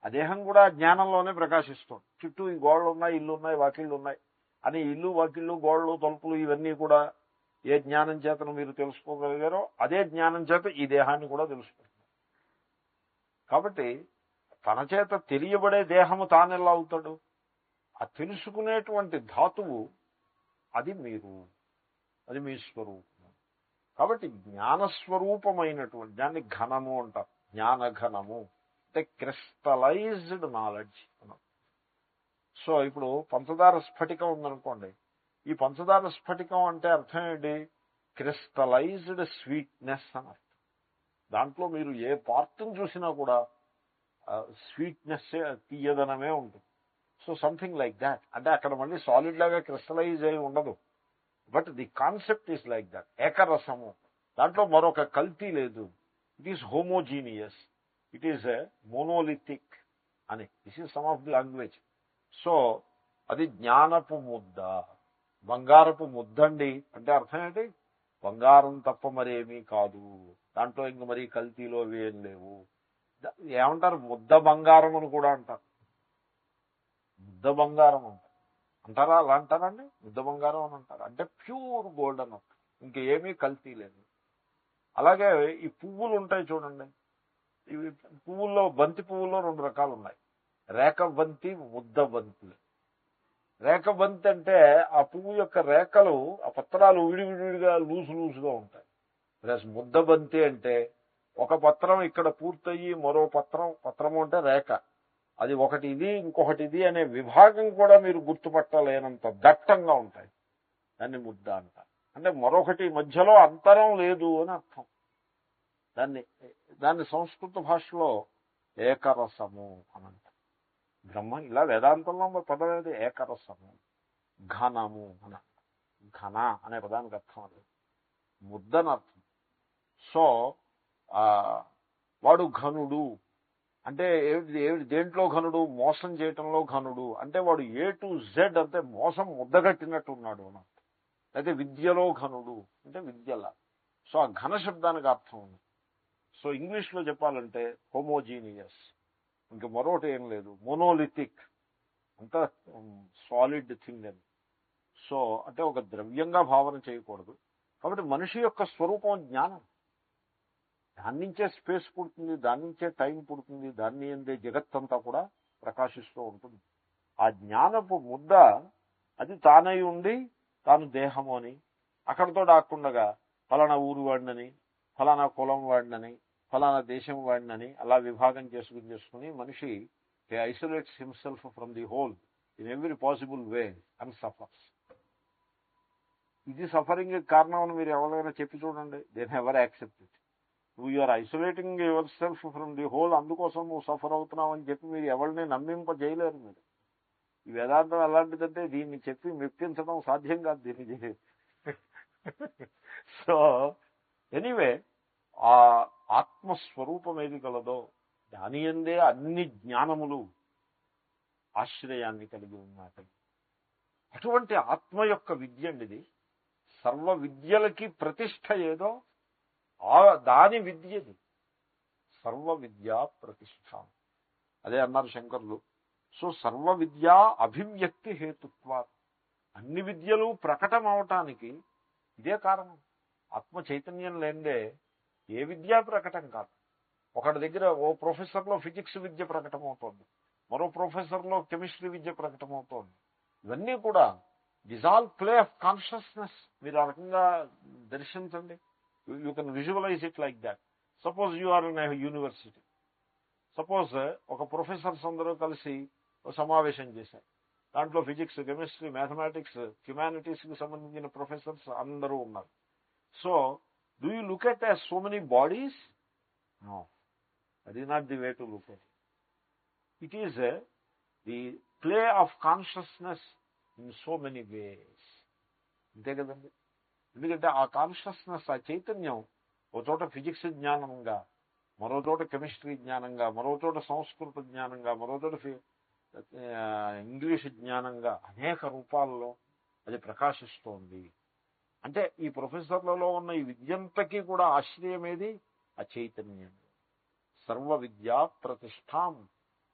ఆ దేహం కూడా జ్ఞానంలోనే ప్రకాశిస్తుంది. చుట్టూ ఈ గోడలు ఉన్నాయి, ఇల్లు ఉన్నాయి, వాకిళ్ళు ఉన్నాయి అని ఇల్లు, వాకిళ్ళు, గోడలు, తలుపులు ఇవన్నీ కూడా ఏ జ్ఞానం చేతను మీరు తెలుసుకోగలిగారో అదే జ్ఞానం చేత ఈ దేహాన్ని కూడా తెలుసుకుంటున్నారు. కాబట్టి తన చేత తెలియబడే దేహము తానెలా అవుతాడు? ఆ తెలుసుకునేటువంటి ధాతువు అది మీరు, అది మీ స్వరూపం. కాబట్టి జ్ఞానస్వరూపమైనటువంటి దాన్ని ఘనము అంటారు. జ్ఞానఘనము అంటే క్రిస్టలైజ్డ్ నాలెడ్జ్. సో ఇప్పుడు పంచదార స్ఫటికం ఉందనుకోండి, ఈ పంచదార స్ఫటికం అంటే అర్థం ఏంటి? క్రిస్టలైజ్డ్ స్వీట్నెస్ అని అర్థం. దాంట్లో మీరు ఏ పార్ట్ని చూసినా కూడా స్వీట్నెస్, తీయదనమే ఉంటుంది. So something like that. అంటే అక్కడ మళ్ళీ సాలిడ్ లాగా క్రిస్టలైజ్ అయి ఉండదు, but the concept is like that. ఏకరసము, దాంట్లో మరొక కల్తీ లేదు. It is homogeneous, it is monolithic అని. This is some of the language. So అది జ్ఞానపు ముద్ద, బంగారపు ముద్దండి అంటే అర్థం ఏంటి? బంగారం తప్ప మరేమీ కాదు, దాంట్లో ఇంక మరీ కల్తీలో ఏం లేవు. ఏమంటారు? ముద్ద బంగారం అని కూడా అంటారు. ముద్ద బంగారం అంటారా? అలా అంటారండి. ముద్ద బంగారం అని అంటారు. అంటే ప్యూర్ గోల్డ్ అని అంటారు, ఇంకేమీ కల్తీ లేదు. అలాగే ఈ పువ్వులు ఉంటాయి చూడండి, ఇవి పువ్వుల్లో, బంతి పువ్వుల్లో 2 రకాలు ఉన్నాయి. రేఖ బంతి, ముద్ద బంతి. రేఖ బంతి అంటే ఆ పువ్వు యొక్క రేఖలు, ఆ పత్రాలు విడివిడిగా లూజుగా ఉంటాయి. ప్లస్ ముద్ద బంతి అంటే ఒక పత్రం ఇక్కడ పూర్తయ్యి మరో పత్రము అంటే రేఖ, అది ఒకటి ఇది ఇంకొకటి ఇది అనే విభాగం కూడా మీరు గుర్తుపట్టలేనంత దట్టంగా ఉంటాయి. దాన్ని ముద్ద అంటారు. అంటే మరొకటి మధ్యలో అంతరం లేదు అని అర్థం. దాన్ని సంస్కృత భాషలో ఏకరసము అని అంటారు. బ్రహ్మ ఇలా వేదాంతంలో పదం ఏది? ఏకరసము, ఘనము అని. ఘన అనే పదానికి అర్థం అది ముద్దని అర్థం. సో వాడు ఘనుడు అంటే దేంట్లో ఘనుడు? మోసం చేయటంలో ఘనుడు. అంటే వాడు A to Z అంటే మోసం ముద్దగట్టినట్టు ఉన్నాడు అని అర్థం. అయితే విద్యలో ఘనుడు అంటే విద్యల. సో ఆ ఘన శబ్దానికి అర్థం ఉంది. సో ఇంగ్లీష్లో చెప్పాలంటే హోమోజీనియస్, ఇంక మరొకటి ఏం లేదు. మోనోలిథిక్, అంతా సాలిడ్ థింగ్ అని. సో అంటే ఒక ద్రవ్యంగా భావన చేయకూడదు. కాబట్టి మనిషి యొక్క స్వరూపం జ్ఞానం. దాని నుంచే స్పేస్ పుడుతుంది, దాని నుంచే టైం పుడుతుంది, దాన్ని అందే జగత్తంతా కూడా ప్రకాశిస్తూ ఉంటుంది. ఆ జ్ఞానపు ముద్ద అది తానై ఉండి తాను దేహము అని, అక్కడితో ఆకుండగా ఫలానా ఊరు వాడినని, ఫలానా కులం వాడినని, ఫలానా దేశం వాడినని అలా విభాగం చేసుకుని మనిషి isolates himself from the whole in every possible way and suffers. ఇది సఫరింగ్ కారణం అని మీరు ఎవరైనా చెప్పి చూడండి. They never accept it. You are isolating yourself from the whole, అందుకోసం నువ్వు సఫర్ అవుతున్నావు అని చెప్పి మీరు ఎవరిని నమ్మింపజేయలేరు. మీరు ఈ వేదాంతం ఎలాంటిదంటే దీన్ని చెప్పి మెప్పించడం సాధ్యం కాదు, దీన్ని చేయలేదు. సో ఎనీవే, ఆ ఆత్మస్వరూపం ఏది కలదో దాని యందే అన్ని జ్ఞానములు ఆశ్రయాన్ని కలిగి ఉన్నాయి. అటువంటి ఆత్మ యొక్క విద్య అండి ఇది. సర్వ విద్యలకి ప్రతిష్ట ఏదో దాని విద్యది. సర్వ విద్యా ప్రతిష్ట అదే అన్నారు శంకరులు. సో సర్వ విద్యా అభివ్యక్తి హేతుత్వా, అన్ని విద్యలు ప్రకటన అవటానికి ఇదే కారణం. ఆత్మ చైతన్యం లేదే ఏ విద్యా ప్రకటన కాదు. ఒకటి దగ్గర ఓ ప్రొఫెసర్లో ఫిజిక్స్ విద్య ప్రకటమవుతోంది, మరో ప్రొఫెసర్లో కెమిస్ట్రీ విద్య ప్రకటమవుతోంది. ఇవన్నీ కూడా this all play of consciousness. మీరు ఆ రకంగా దర్శించండి. You can visualise it like that. Suppose you are in university. Suppose ఒక ప్రొఫెసర్స్ అందరూ కలిసి సమావేశం చేశారు. దాంట్లో ఫిజిక్స్, కెమిస్ట్రీ, మ్యాథమెటిక్స్, హ్యుమానిటీస్కి సంబంధించిన ప్రొఫెసర్స్ అందరూ ఉన్నారు. So do you look at as so many bodies? No, that is not the way to look at. It is the play of consciousness in so many ways. అంతే కదండి. ఎందుకంటే ఆ కాన్షియస్నెస్, ఆ చైతన్యం ఒక చోట ఫిజిక్స్ జ్ఞానంగా, మరో చోట కెమిస్ట్రీ జ్ఞానంగా, మరో చోట సంస్కృత జ్ఞానంగా, మరో చోట ఇంగ్లీష్ జ్ఞానంగా అనేక రూపాల్లో అది ప్రకాశిస్తోంది. అంటే ఈ ప్రొఫెసర్లలో ఉన్న ఈ విద్యంతకి కూడా ఆశ్రయం ఏది? ఆ చైతన్యం. సర్వ విద్యా ప్రతిష్టాం.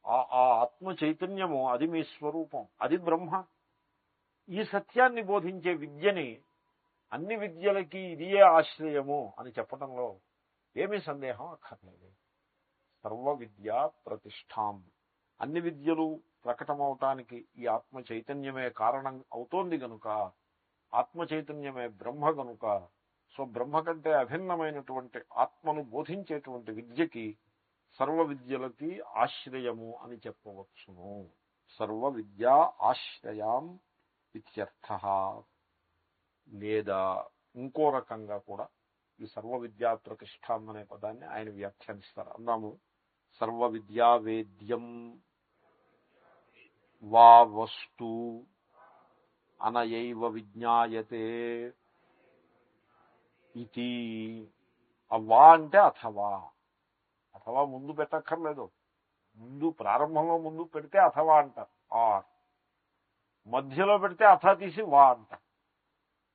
ఆ ఆత్మ చైతన్యము అది మీ స్వరూపం, అది బ్రహ్మ. ఈ సత్యాన్ని బోధించే విద్యని అన్ని విద్యలకి ఇదియే ఆశ్రయము అని చెప్పడంలో ఏమీ సందేహం అక్కర్లేదు. సర్వ విద్యా ప్రతిష్టాం. అన్ని విద్యలు ప్రకటమవటానికి ఈ ఆత్మ చైతన్యమే కారణం అవుతోంది గనుక, ఆత్మ చైతన్యమే బ్రహ్మ గనుక, సో బ్రహ్మ కంటే అభిన్నమైనటువంటి ఆత్మను బోధించేటువంటి విద్యకి సర్వ విద్యలకి ఆశ్రయము అని చెప్పవచ్చును. సర్వ విద్యా ఆశ్రయాం ఇత్యర్థః. లేదా ఇంకో రకంగా కూడా ఈ సర్వ విద్యా ప్రతిష్టాం అనే పదాన్ని ఆయన వ్యాఖ్యానిస్తారు. అన్నాము సర్వ విద్యా వేద్యం వా వస్తు అనయైవ విజ్ఞాయతే ఇది. వా అంటే అథవా. అథవా ముందు పెట్టక్కర్లేదు. ముందు ప్రారంభంలో ముందు పెడితే అథవా అంటారు. ఆర్ మధ్యలో పెడితే అథ తీసి వా అంటారు.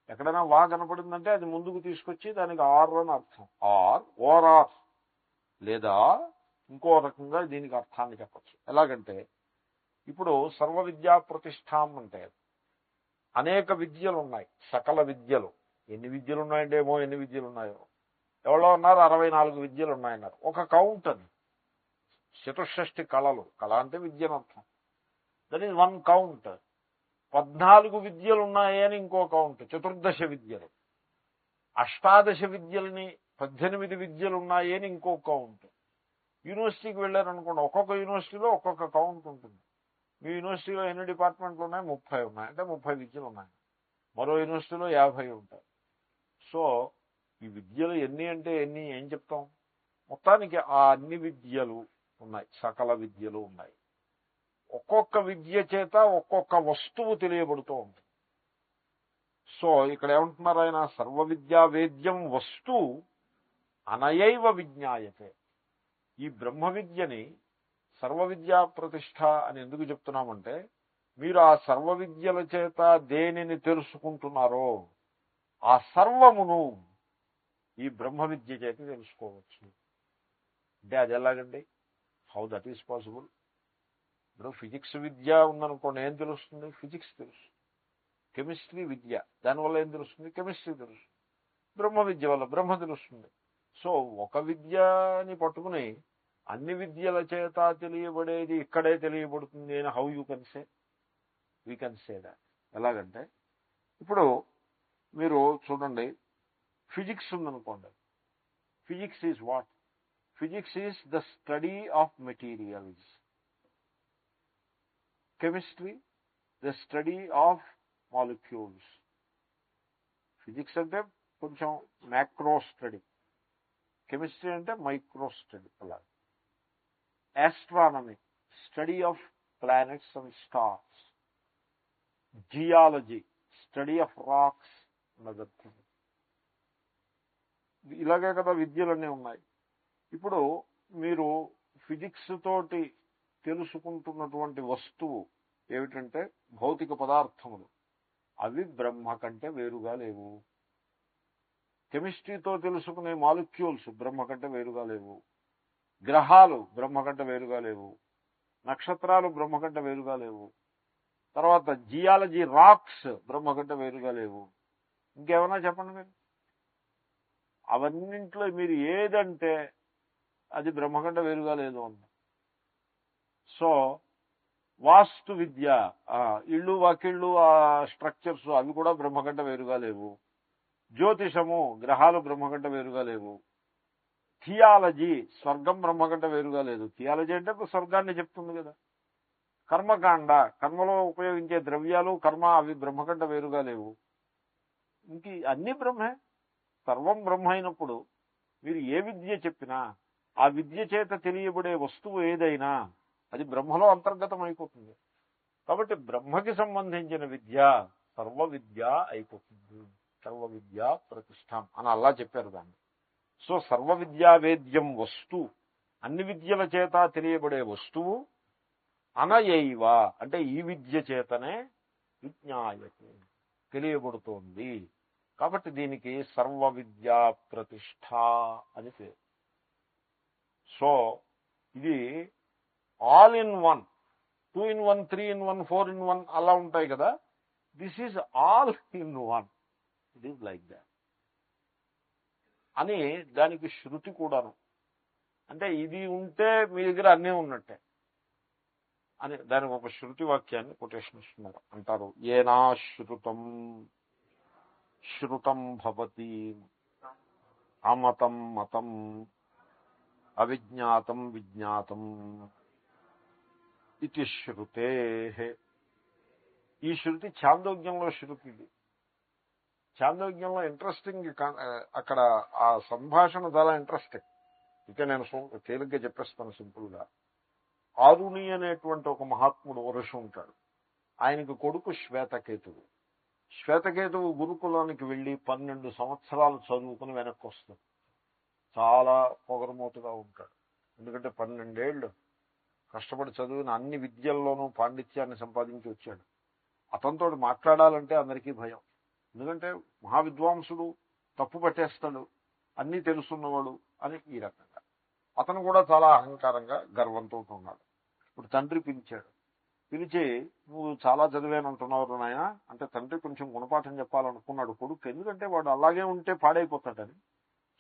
ఎక్కడైనా వా కనపడిందంటే అది ముందుకు తీసుకొచ్చి దానికి ఆర్ అని అర్థం. ఆర్ ఓర్ ఆర్. లేదా ఇంకో రకంగా దీనికి అర్థాన్ని చెప్పచ్చు. ఎలాగంటే ఇప్పుడు సర్వ విద్యా ప్రతిష్టాం అంటే అనేక విద్యలు ఉన్నాయి, సకల విద్యలు. ఎన్ని విద్యలు ఉన్నాయంటే ఏమో ఎన్ని విద్యలు ఉన్నాయో. ఎవరో ఉన్నారు 64 విద్యలు ఉన్నాయన్నారు. ఒక కౌంట్ అది. చతుషష్ఠి కళలు. కళ అంటే విద్యను అర్థం. That is one count. 14 విద్యలు ఉన్నాయని ఇంకో కౌంట్, చతుర్దశ విద్యలు. అష్టాదశ విద్యలని 18 విద్యలు ఉన్నాయని ఇంకో కౌంట్. యూనివర్సిటీకి వెళ్ళారనుకోండి, ఒక్కొక్క యూనివర్సిటీలో ఒక్కొక్క కౌంట్ ఉంటుంది. మీ యూనివర్సిటీలో ఎన్ని డిపార్ట్మెంట్లు ఉన్నాయి? 30 ఉన్నాయి. అంటే 30 విద్యలు ఉన్నాయి. మరో యూనివర్సిటీలో 50 ఉంటాయి. సో ఈ విద్యలు ఎన్ని అంటే ఎన్ని ఏం చెప్తాం? మొత్తానికి ఆ అన్ని విద్యలు ఉన్నాయి, సకల విద్యలు ఉన్నాయి. ఒక్కొక్క విద్య చేత ఒక్కొక్క వస్తువు తెలియబడుతూ ఉంటుంది. సో ఇక్కడ ఏమంటున్నారు ఆయన? సర్వ విద్యా వేద్యం వస్తు అనయైవ విజ్ఞాయతే. ఈ బ్రహ్మ విద్యని సర్వ విద్యా ప్రతిష్ట అని ఎందుకు చెప్తున్నామంటే, మీరు ఆ సర్వ విద్యల చేత దేనిని తెలుసుకుంటున్నారో ఆ సర్వమును ఈ బ్రహ్మ విద్య చేత తెలుసుకోవచ్చు. అంటే అది ఎలాగండి? How that is possible? ఇప్పుడు ఫిజిక్స్ విద్య ఉందనుకోండి, ఏం తెలుస్తుంది? ఫిజిక్స్ తెలుస్తుంది. కెమిస్ట్రీ విద్య, దానివల్ల ఏం తెలుస్తుంది? కెమిస్ట్రీ తెలుస్తుంది. బ్రహ్మ విద్య వల్ల బ్రహ్మ తెలుస్తుంది. సో ఒక విద్యని పట్టుకుని అన్ని విద్యల చేత తెలియబడేది ఇక్కడే తెలియబడుతుంది అని how you can say? We can say that. ఎలాగంటే ఇప్పుడు మీరు చూడండి, ఫిజిక్స్ ఉందనుకోండి. Physics is what? Physics is the study of materials. Chemistry the study of molecules. Physics అంటే కొంచెం మ్యాక్రో స్టడీ, కెమిస్ట్రీ అంటే మైక్రో స్టడీ. అలా astronomy study of planets and stars. Geology study of rocks and other things. ఇలాగే కదా విద్యలన్నీ ఉన్నాయి. ఇప్పుడు మీరు ఫిజిక్స్ తోటి తెలుసుకుంటున్నటువంటి వస్తువు ఏమిటంటే భౌతిక పదార్థములు. అవి బ్రహ్మ కంటే వేరుగా లేవు. కెమిస్ట్రీతో తెలుసుకునే మాలిక్యూల్స్ బ్రహ్మ కంటే వేరుగా లేవు. గ్రహాలు బ్రహ్మ కంటే వేరుగా లేవు. నక్షత్రాలు బ్రహ్మ కంటే వేరుగా లేవు. తర్వాత జియాలజీ రాక్స్ బ్రహ్మ కంటే వేరుగా లేవు. ఇంకేమన్నా చెప్పండి మీరు. అవన్నింట్లో మీరు ఏదంటే అది బ్రహ్మ కంటే వేరుగా లేదు అన్న. సో వాస్తు విద్య, ఇళ్ళు వాకిళ్ళు ఆ స్ట్రక్చర్స్ అవి కూడా బ్రహ్మ కంటే వేరుగా లేవు. జ్యోతిషము గ్రహాలు బ్రహ్మ కంటే వేరుగా లేవు. థియాలజీ స్వర్గం బ్రహ్మ కంటే వేరుగా లేదు. థియాలజీ అంటే స్వర్గాన్ని చెప్తుంది కదా. కర్మకాండ కర్మలో ఉపయోగించే ద్రవ్యాలు కర్మ అవి బ్రహ్మ కంటే వేరుగా లేవు. ఇంక అన్ని బ్రహ్మే. సర్వం బ్రహ్మ అయినప్పుడు మీరు ఏ విద్య చెప్పినా ఆ విద్య చేత తెలియబడే వస్తువు ఏదైనా అది బ్రహ్మలో అంతర్గతం అయిపోతుంది. కాబట్టి బ్రహ్మకి సంబంధించిన విద్య సర్వ విద్య అయిపోతుంది. సర్వ విద్యా ప్రతిష్టాం అని అలా చెప్పారు దాన్ని. సో సర్వ విద్యా వేద్యం వస్తు, అన్ని విద్యల చేత తెలియబడే వస్తువు అనయైవ అంటే ఈ విద్య చేతనే విజ్ఞాయతే తెలియబడుతోంది. కాబట్టి దీనికి సర్వ విద్యా ప్రతిష్ట అని పేరు. సో ఇది all in one, 2 in 1, 3 in 1, 4 in 1 అలా ఉంటాయి కదా. This is all in one. It is like that అని దానికి శృతి కూడాను. అంటే ఇది ఉంటే మీ దగ్గర అన్నీ ఉన్నట్టే అని దానికి ఒక శృతి వాక్యాన్ని కొటేషన్ ఇస్తున్నారు. అంటారు ఏనా శృతం శృతం భవతి అమతం మతం అవిజ్ఞాతం విజ్ఞాతం ఇది శృతే. ఈ శృతి ఛాందోగ్యంలో శృతి. ఇది ఛాందోగ్యంలో ఇంట్రెస్టింగ్. అక్కడ ఆ సంభాషణ చాలా ఇంట్రెస్టింగ్. ఇక నేను తేలిగ్గా చెప్పేస్తాను సింపుల్గా. ఆరుణి అనేటువంటి ఒక మహాత్ముడు ఋషి ఉంటాడు. ఆయనకు కొడుకు శ్వేతకేతువు. శ్వేతకేతువు గురుకులానికి వెళ్ళి 12 సంవత్సరాలు చదువుకుని వెనక్కి వస్తాడు. చాలా పొగరమూతగా ఉంటాడు. ఎందుకంటే 12 ఏళ్ళు కష్టపడి చదివిన అన్ని విద్యల్లోనూ పాండిత్యాన్ని సంపాదించి వచ్చాడు. అతనితో మాట్లాడాలంటే అందరికీ భయం. ఎందుకంటే మహావిద్వాంసుడు, తప్పు పట్టేస్తాడు, అన్నీ తెలుసున్నవాడు అని ఈ రకంగా. అతను కూడా చాలా అహంకారంగా గర్వంతో ఉన్నాడు. ఇప్పుడు తండ్రి పిలిచాడు. పిలిచి నువ్వు చాలా చదివానంటున్నావు నాయన అంటే తండ్రి కొంచెం గుణపాఠం చెప్పాలనుకున్నాడు కొడుకు. ఎందుకంటే వాడు అలాగే ఉంటే పాడైపోతాడని.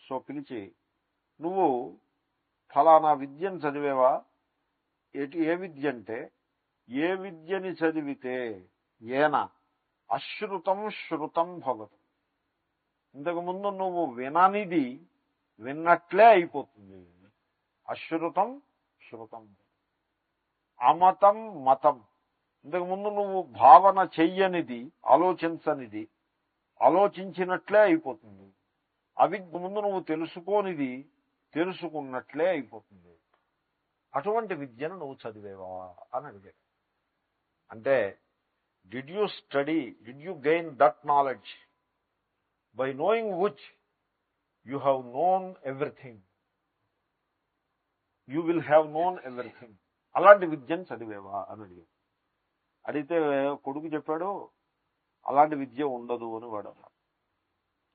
సో పిలిచి నువ్వు ఫలానా విద్యను చదివేవా? ఏ విద్య అంటే ఏ విద్యని చదివితే ఏన అశ్రుతం శృతం భవతి. ఇంతకుముందు నువ్వు విననిది విన్నట్లే అయిపోతుంది. అశ్రుతం శృతం. అమతం మతం. ఇంతకుముందు నువ్వు భావన చెయ్యనిది, ఆలోచించనిది ఆలోచించినట్లే అయిపోతుంది. ముందు నువ్వు తెలుసుకోనిది తెలుసుకున్నట్లే అయిపోతుంది. అటువంటి విద్యను నువ్వు చదివేవా అని అడిగాడు. అంటే did you study, did you gain that knowledge by knowing which you have known everything, you will have known everything. అలాంటి విద్యను చదివేవా అని అడిగాడు. అడిగితే కొడుకు చెప్పాడు అలాంటి విద్య ఉండదు అని. వాడు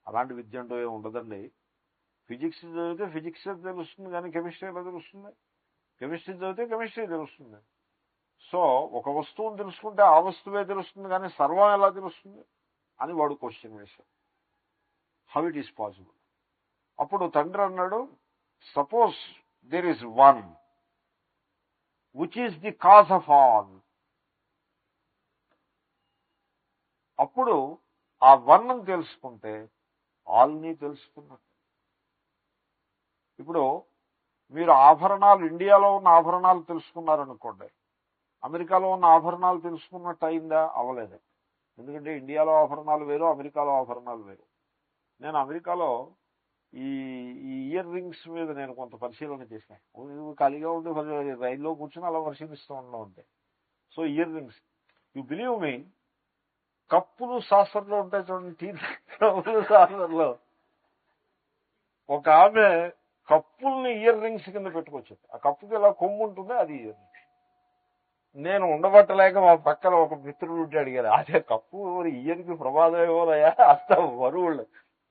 అలాంటి విద్య అంటూ ఏమి ఉండదండి. ఫిజిక్స్ చదివితే ఫిజిక్స్ తెలుస్తుంది కానీ కెమిస్ట్రీ ఎలా తెలుస్తుంది? కెమిస్ట్రీ చదివితే కెమిస్ట్రీ తెలుస్తుంది. సో ఒక వస్తువును తెలుసుకుంటే ఆ వస్తువే తెలుస్తుంది కానీ సర్వం ఎలా తెలుస్తుంది అని వాడు క్వశ్చన్ వేశాడు. How it is possible? అప్పుడు తండ్రి అన్నాడు, suppose there is one which is the cause of all. అప్పుడు ఆ వన్ తెలుసుకుంటే ఆల్ని తెలుసుకున్నట్టు. ఇప్పుడు మీరు ఆభరణాలు, ఇండియాలో ఉన్న ఆభరణాలు తెలుసుకున్నారనుకోండి, అమెరికాలో ఉన్న ఆభరణాలు తెలుసుకున్నట్టు అయిందా? అవ్వలేదు. ఎందుకంటే ఇండియాలో ఆభరణాలు వేరు, అమెరికాలో ఆభరణాలు వేరు. నేను అమెరికాలో ఈ ఇయర్ రింగ్స్ మీద నేను కొంత పరిశీలన చేశాను. ఖాళీగా ఉండి రైల్లో కూర్చొని అలా పరిశీలిస్తూ ఉండడం అంతే. So ear rings, you believe me, కప్పులు సాసర్లో ఉంటాయి చూడండి, టీ కప్పులు సాసర్లో ఒక ఆమె కప్పుల్ని ఇయర్ రింగ్స్ కింద పెట్టుకొచ్చింది. ఆ కప్పుకి ఇలా కొమ్ము ఉంటుంది, అది ఇయర్ రింగ్స్. నేను ఉండబట్టలేక మా పక్కన ఒక మిత్రుడు ఉంటే అడిగారు, అదే కప్పు ఇయర్కి ప్రమాదం ఏమోనయా, అంత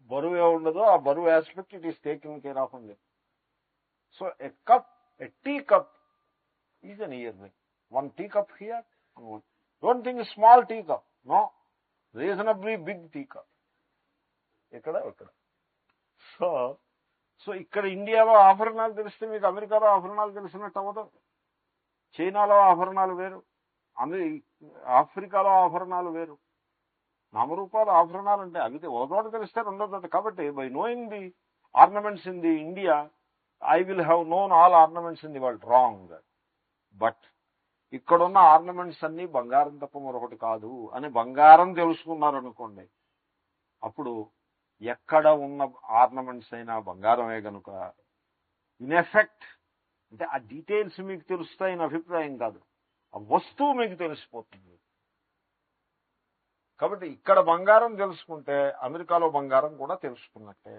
బరువు ఏముండదో ఆ బరువు aspect it is taking care of ఉంది. So a tea cup is an earring. One tea cup here, don't think small tea cup, no, reasonably big tea cup. ఇక్కడ సో ఇక్కడ ఇండియాలో ఆభరణాలు తెలిస్తే మీకు అమెరికాలో ఆభరణాలు తెలిసినట్టు అవ్వదు. చైనాలో ఆభరణాలు వేరు, ఆఫ్రికాలో ఆభరణాలు వేరు. నామరూపాలు ఆభరణాలు అంటే అవి ఒక చోట తెలిస్తే రెండో చోట. కాబట్టి by knowing the ornaments in the India I will have known all ornaments in the world. Wrong. But ఇక్కడున్న ఆర్నమెంట్స్ అన్ని బంగారం తప్ప మరొకటి కాదు అని బంగారం తెలుసుకున్నారనుకోండి, అప్పుడు ఎక్కడ ఉన్న ఆర్నమెంట్స్ అయినా బంగారమే కనుక ఇన్ ఎఫెక్ట్ అంటే ఆ డీటెయిల్స్ మీకు తెలుస్తాయని అభిప్రాయం కాదు, ఆ వస్తువు మీకు తెలిసిపోతుంది. కాబట్టి ఇక్కడ బంగారం తెలుసుకుంటే అమెరికాలో బంగారం కూడా తెలుసుకున్నట్టే,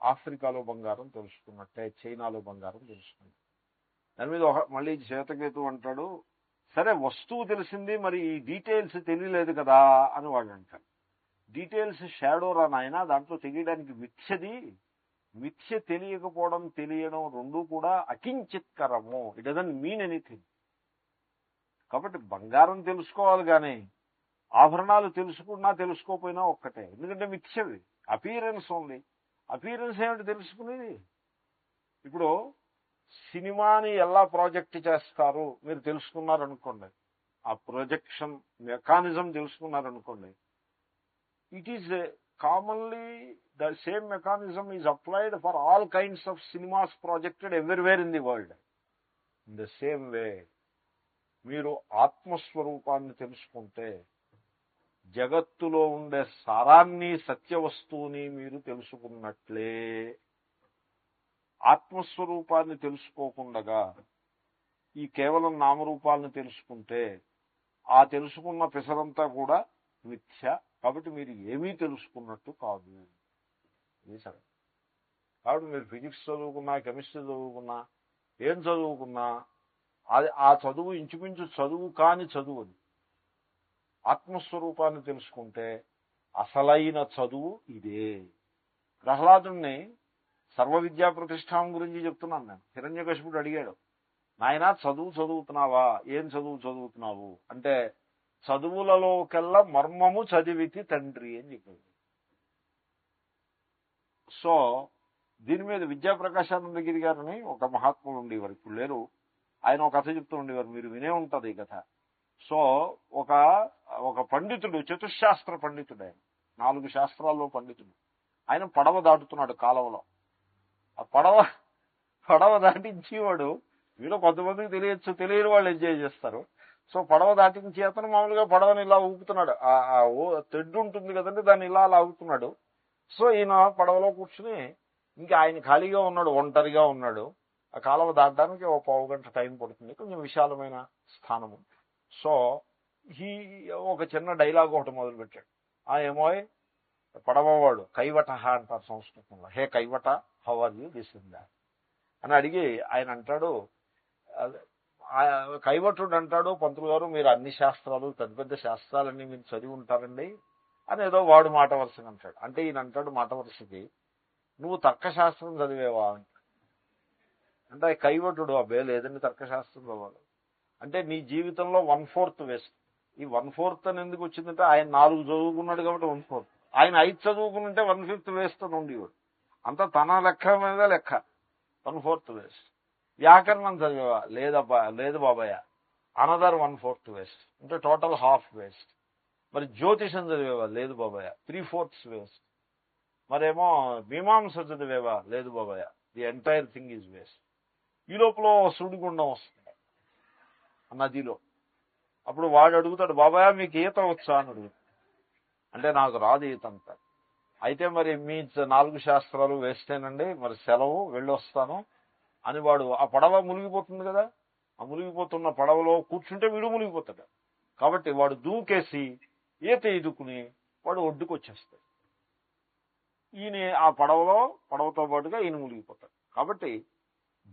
ఆఫ్రికాలో బంగారం తెలుసుకున్నట్టే, చైనాలో బంగారం తెలుసుకున్నట్టే. దాని మీద మళ్ళీ శ్వేతకేతు అంటాడు, సరే వస్తువు తెలిసింది, మరి ఈ డీటెయిల్స్ తెలియలేదు కదా అని వాళ్ళు అంటారు. డీటెయిల్స్ షాడో రా నాయన, దాంట్లో తెలియడానికి మిథ్యది. మిథ్య తెలియకపోవడం తెలియడం రెండూ కూడా అకించిత్కరము. It doesn't mean anything. కాబట్టి బంగారం తెలుసుకోవాలి కానీ ఆభరణాలు తెలుసుకున్నా తెలుసుకోపోయినా ఒక్కటే. ఎందుకంటే మిథ్యవి, అపీరెన్స్ ఉంది. అపీరెన్స్ ఏమిటి తెలుసుకునేది? ఇప్పుడు సినిమాని ఎలా ప్రాజెక్ట్ చేస్తారు మీరు తెలుసుకున్నారనుకోండి, ఆ ప్రొజెక్షన్ మెకానిజం తెలుసుకున్నారనుకోండి, it is commonly the same mechanism is applied for all kinds of cinemas projected everywhere in the world. In the same way మీరు ఆత్మస్వరూపాన్ని తెలుసుకుంటే జగత్తులో ఉండే సారాన్ని, సత్యవస్తువుని మీరు తెలుసుకున్నట్లే. ఆత్మస్వరూపాన్ని తెలుసుకోకుండా ఈ కేవలం నామరూపాలను తెలుసుకుంటే ఆ తెలుసుకున్న పిసరంతా కూడా మిథ్య. కాబట్టి మీరు ఏమీ తెలుసుకున్నట్టు కాదు. ఇది సరే. కాబట్టి మీరు ఫిజిక్స్ చదువుకున్నా, కెమిస్ట్రీ చదువుకున్నా, ఏం చదువుకున్నా అది ఆ చదువు ఇంచుమించు చదువు కాని చదువు. అది ఆత్మస్వరూపాన్ని తెలుసుకుంటే అసలైన చదువు ఇదే. ప్రహ్లాదుణ్ణి సర్వ విద్యా ప్రతిష్టాం గురించి చెప్తున్నాను నేను. హిరణ్యకశిపుడు అడిగాడు, నాయన చదువు చదువుతున్నావా? ఏం చదువు చదువుతున్నావు అంటే, చదువులలోకెల్లా మర్మము చదివితి తండ్రి అని చెప్పాడు. సో దీని మీద విద్యాప్రకాశానందగిరి గారని ఒక మహాత్ముడు ఉండేవారు, ఇప్పుడు లేరు. ఆయన ఒక కథ చెప్తూ ఉండేవారు, మీరు వినే ఉంటది ఈ కథ. సో ఒక పండితుడు, చతుశాస్త్ర పండితుడు, ఆయన 4 శాస్త్రాల్లో పండితుడు. ఆయన పడవ దాటుతున్నాడు కాలువలో. ఆ పడవ దాటించేవాడు, వీళ్ళు కొంతమందికి తెలియచ్చు, తెలియని వాళ్ళు ఎంజాయ్ చేస్తారు. సో పడవ దాటించి అతను మామూలుగా పడవని ఇలా ఊపుతున్నాడు. తెడ్డు ఉంటుంది కదండి, దాన్ని ఇలా అలా ఊపుతున్నాడు. సో ఈయన పడవలో కూర్చుని, ఇంకా ఆయన ఖాళీగా ఉన్నాడు, ఒంటరిగా ఉన్నాడు. ఆ కాలువ దాటడానికి ఒక 1/2 గంట టైం పడుతుంది, కొంచెం విశాలమైన స్థానము. సో ఒక చిన్న డైలాగ్ ఒకటి మొదలుపెట్టాడు. ఏమో పడవవాడు, కైవట అంటారు సంస్కృతంలో, హే కైవట how are you, this in that అని అడిగి ఆయన అంటాడు, కైవటుడు అంటాడు, పంతులు గారు మీరు అన్ని శాస్త్రాలు, పెద్ద పెద్ద శాస్త్రాలన్నీ మీరు చదివి ఉంటారండి అని ఏదో వాడు మాట వరుసగా అంటాడు. అంటే ఈయన అంటాడు మాట వరుసకి, నువ్వు తర్కశాస్త్రం చదివేవా అంటే కైవటుడు, అబ్బే లేదండి తర్కశాస్త్రం చదవాలి అంటే నీ జీవితంలో 1/4 వేస్ట్. ఈ 1/4 అని ఎందుకు వచ్చిందంటే ఆయన 4 చదువుకున్నాడు కాబట్టి 1/4. ఆయన 5 చదువుకుంటే 1/5 వేస్ట్ అని ఉండేవాడు. అంతా తన లెక్క మీద లెక్క. 1/4 వేస్ట్. వ్యాకరణం చదివేవా? లేదు బాబాయ్, అనదర్ 1/4 వేస్ట్. అంటే టోటల్ హాఫ్ వేస్ట్. మరి జ్యోతిషం చదివేవా? లేదు బాబాయ్, 3/4 వేస్ట్. మరేమో మీమాంస చదివేవా? లేదు బాబాయ్, the entire thing is waste. ఈ లోపల సుడిగుండం వస్తుంది నదిలో. అప్పుడు వాడు అడుగుతాడు, బాబాయ్ మీకు ఈత వచ్చా అని అడుగుతాడు. అంటే నాకు రాదు ఈత అంతా. అయితే మరి మీ 4 శాస్త్రాలు వేస్తేనండి, మరి సెలవు వెళ్ళొస్తాను అని వాడు, ఆ పడవ మునిగిపోతుంది కదా, ఆ మునిగిపోతున్న పడవలో కూర్చుంటే వీడు మునిగిపోతాడు. కాబట్టి వాడు దూకేసి ఈత ఎదుకుని వాడు ఒడ్డుకు వచ్చేస్తాడు. ఈయన ఆ పడవతో పాటుగా ఈయన మునిగిపోతాడు. కాబట్టి